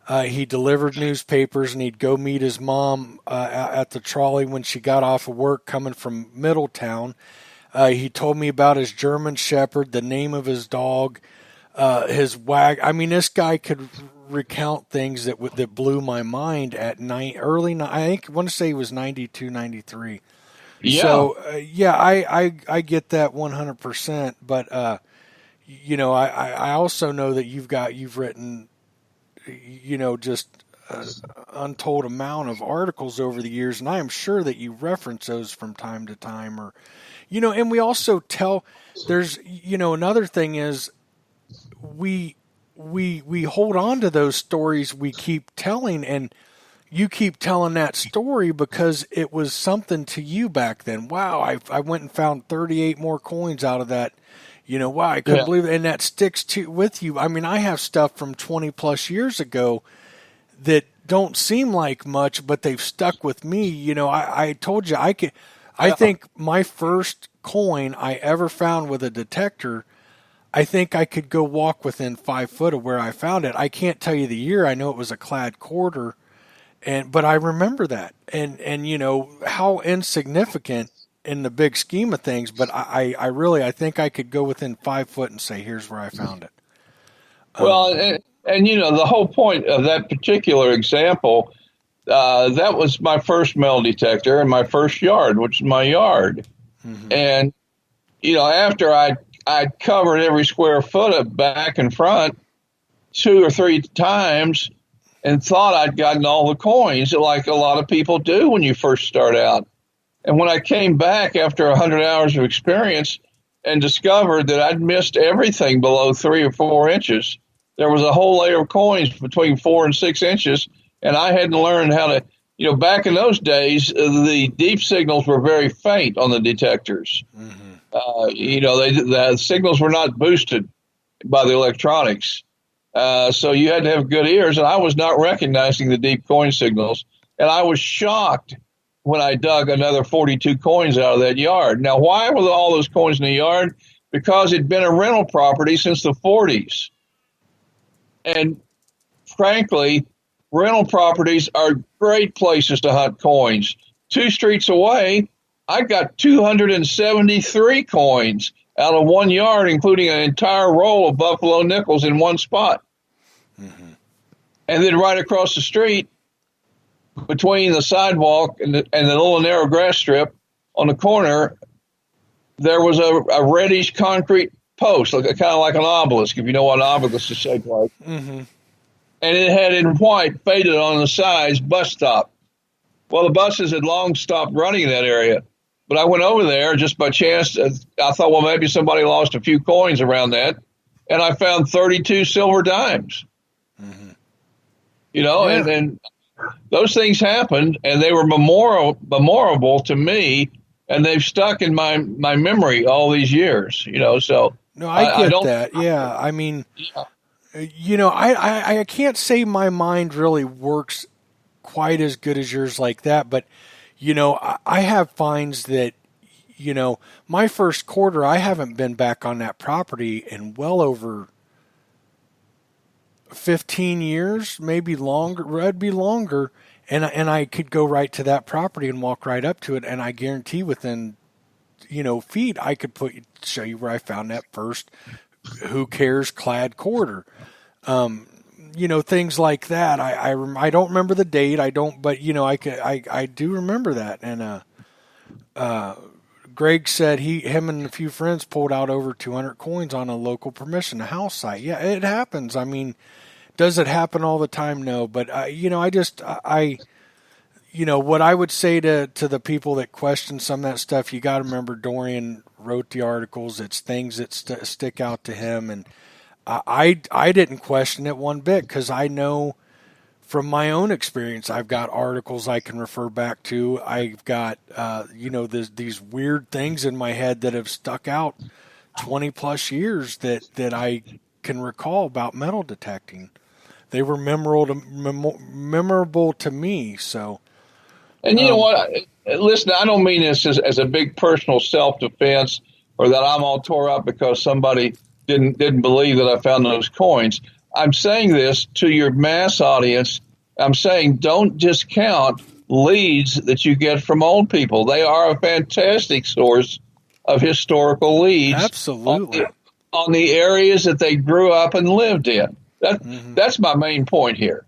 He delivered newspapers, and he'd go meet his mom at the trolley when she got off of work coming from Middletown. He told me about his German Shepherd, the name of his dog, his wag. I mean, this guy could recount things that blew my mind at early. I want to say he was 92, 93. Yeah. So, I get that 100%. But, I also know that you've written, just untold amount of articles over the years, and I am sure that you reference those from time to time, or, and we also tell, there's, another thing is we hold on to those stories we keep telling, and you keep telling that story because it was something to you back then. Wow, I went and found 38 more coins out of that. Wow, I couldn't believe it. And that sticks with you. I mean, I have stuff from 20 plus years ago that don't seem like much, but they've stuck with me. I told you I think my first coin I ever found with a detector, I think I could go walk within 5 foot of where I found it. I can't tell you the year. I know it was a clad quarter, but I remember that. And how insignificant in the big scheme of things, but I think I could go within 5 foot and say, here's where I found it. Well, and the whole point of that particular example, that was my first metal detector in my first yard, which is my yard. Mm-hmm. And, after I'd covered every square foot of back and front 2 or 3 times and thought I'd gotten all the coins, like a lot of people do when you first start out. And when I came back after 100 hours of experience and discovered that I'd missed everything below 3 or 4 inches, there was a whole layer of coins between 4 and 6 inches, and I hadn't learned how to, back in those days, the deep signals were very faint on the detectors. Mm-hmm. The signals were not boosted by the electronics. So you had to have good ears, and I was not recognizing the deep coin signals. And I was shocked when I dug another 42 coins out of that yard. Now, why were all those coins in the yard? Because it'd been a rental property since the 40s. And frankly, rental properties are great places to hunt coins. 2 streets away, I got 273 coins out of 1 yard, including an entire roll of buffalo nickels in one spot. Mm-hmm. And then right across the street, between the sidewalk and the little narrow grass strip on the corner, there was a reddish concrete post, kind of like an obelisk, if you know what an obelisk is shaped like. Mm-hmm. And it had in white, faded on the sides, bus stop. Well, the buses had long stopped running in that area. But I went over there just by chance. I thought, well, maybe somebody lost a few coins around that. And I found 32 silver dimes. Mm-hmm. And those things happened, and they were memorable to me, and they've stuck in my memory all these years, so. No, I get that. Yeah. I mean, I can't say my mind really works quite as good as yours like that, but, I have finds that, my first quarter, I haven't been back on that property in well over 15 years, maybe longer. It'd be longer, and I could go right to that property and walk right up to it, and I guarantee within, feet, I could show you where I found that first who cares clad quarter. Things like that. I don't remember the date. I don't, but I do remember that. And Greg said him and a few friends pulled out over 200 coins on a local permission house site. Yeah, it happens. I mean, does it happen all the time? No, but what I would say to the people that question some of that stuff, you got to remember Dorian wrote the articles. It's things that stick out to him, and I didn't question it one bit because I know from my own experience, I've got articles I can refer back to. I've got, these weird things in my head that have stuck out 20 plus years that I can recall about metal detecting. They were memorable to me. So, and you know what? Listen, I don't mean this as a big personal self-defense or that I'm all tore up because somebody didn't believe that I found those coins. I'm saying this to your mass audience. I'm saying don't discount leads that you get from old people. They are a fantastic source of historical leads. Absolutely. On the areas that they grew up and lived in. That's my main point here.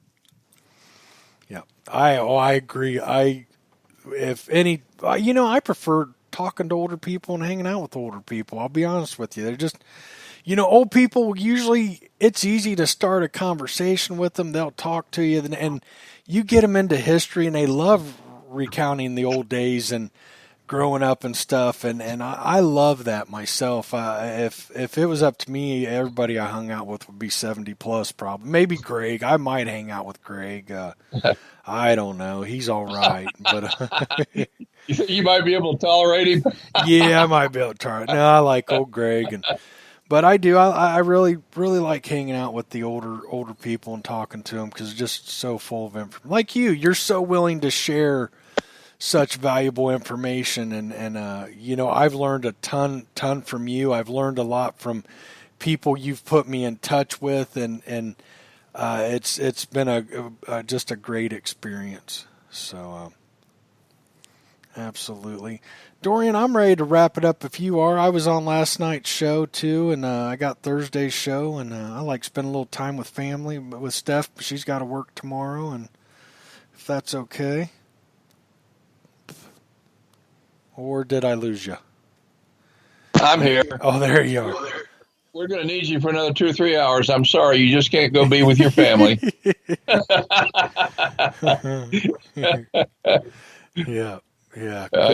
Yeah, I agree. I prefer talking to older people and hanging out with older people. I'll be honest with you. They're just, old people usually, it's easy to start a conversation with them. They'll talk to you, and you get them into history, and they love recounting the old days and growing up and stuff. And I love that myself. If it was up to me, everybody I hung out with would be 70 plus, probably. Maybe Greg. I might hang out with Greg. I don't know. He's all right, but you might be able to tolerate him. Yeah, I might be able to tolerate. No, I like old Greg, but I do. I really like hanging out with the older people and talking to them because it's just so full of information. Like you're so willing to share such valuable information, and I've learned a ton from you. I've learned a lot from people you've put me in touch with, and it's been just a great experience. So absolutely. Dorian, I'm ready to wrap it up if you are. I was on last night's show too, and I got Thursday's show, and I like spending a little time with family, with Steph. She's got to work tomorrow, and if that's okay. Or did I lose you? I'm here. Oh, there you are. We're going to need you for another 2 or 3 hours. I'm sorry, you just can't go be with your family. Yeah.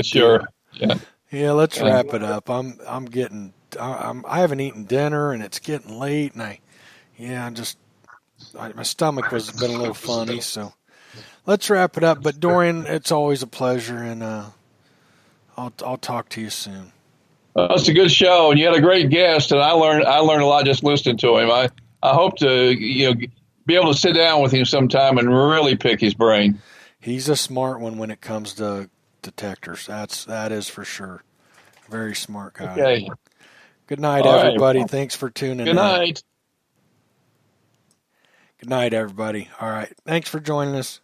Sure. Yeah. Let's wrap it up. I haven't eaten dinner, and it's getting late, and my stomach was been a little funny. So let's wrap it up. But Dorian, it's always a pleasure, and I'll talk to you soon. It's a good show, and you had a great guest, and I learned a lot just listening to him. I hope to be able to sit down with him sometime and really pick his brain. He's a smart one when it comes to detectors. That is for sure. Very smart guy. Okay. Good night, All everybody. right. Thanks for tuning in. Good night. Good night, everybody. All right. Thanks for joining us.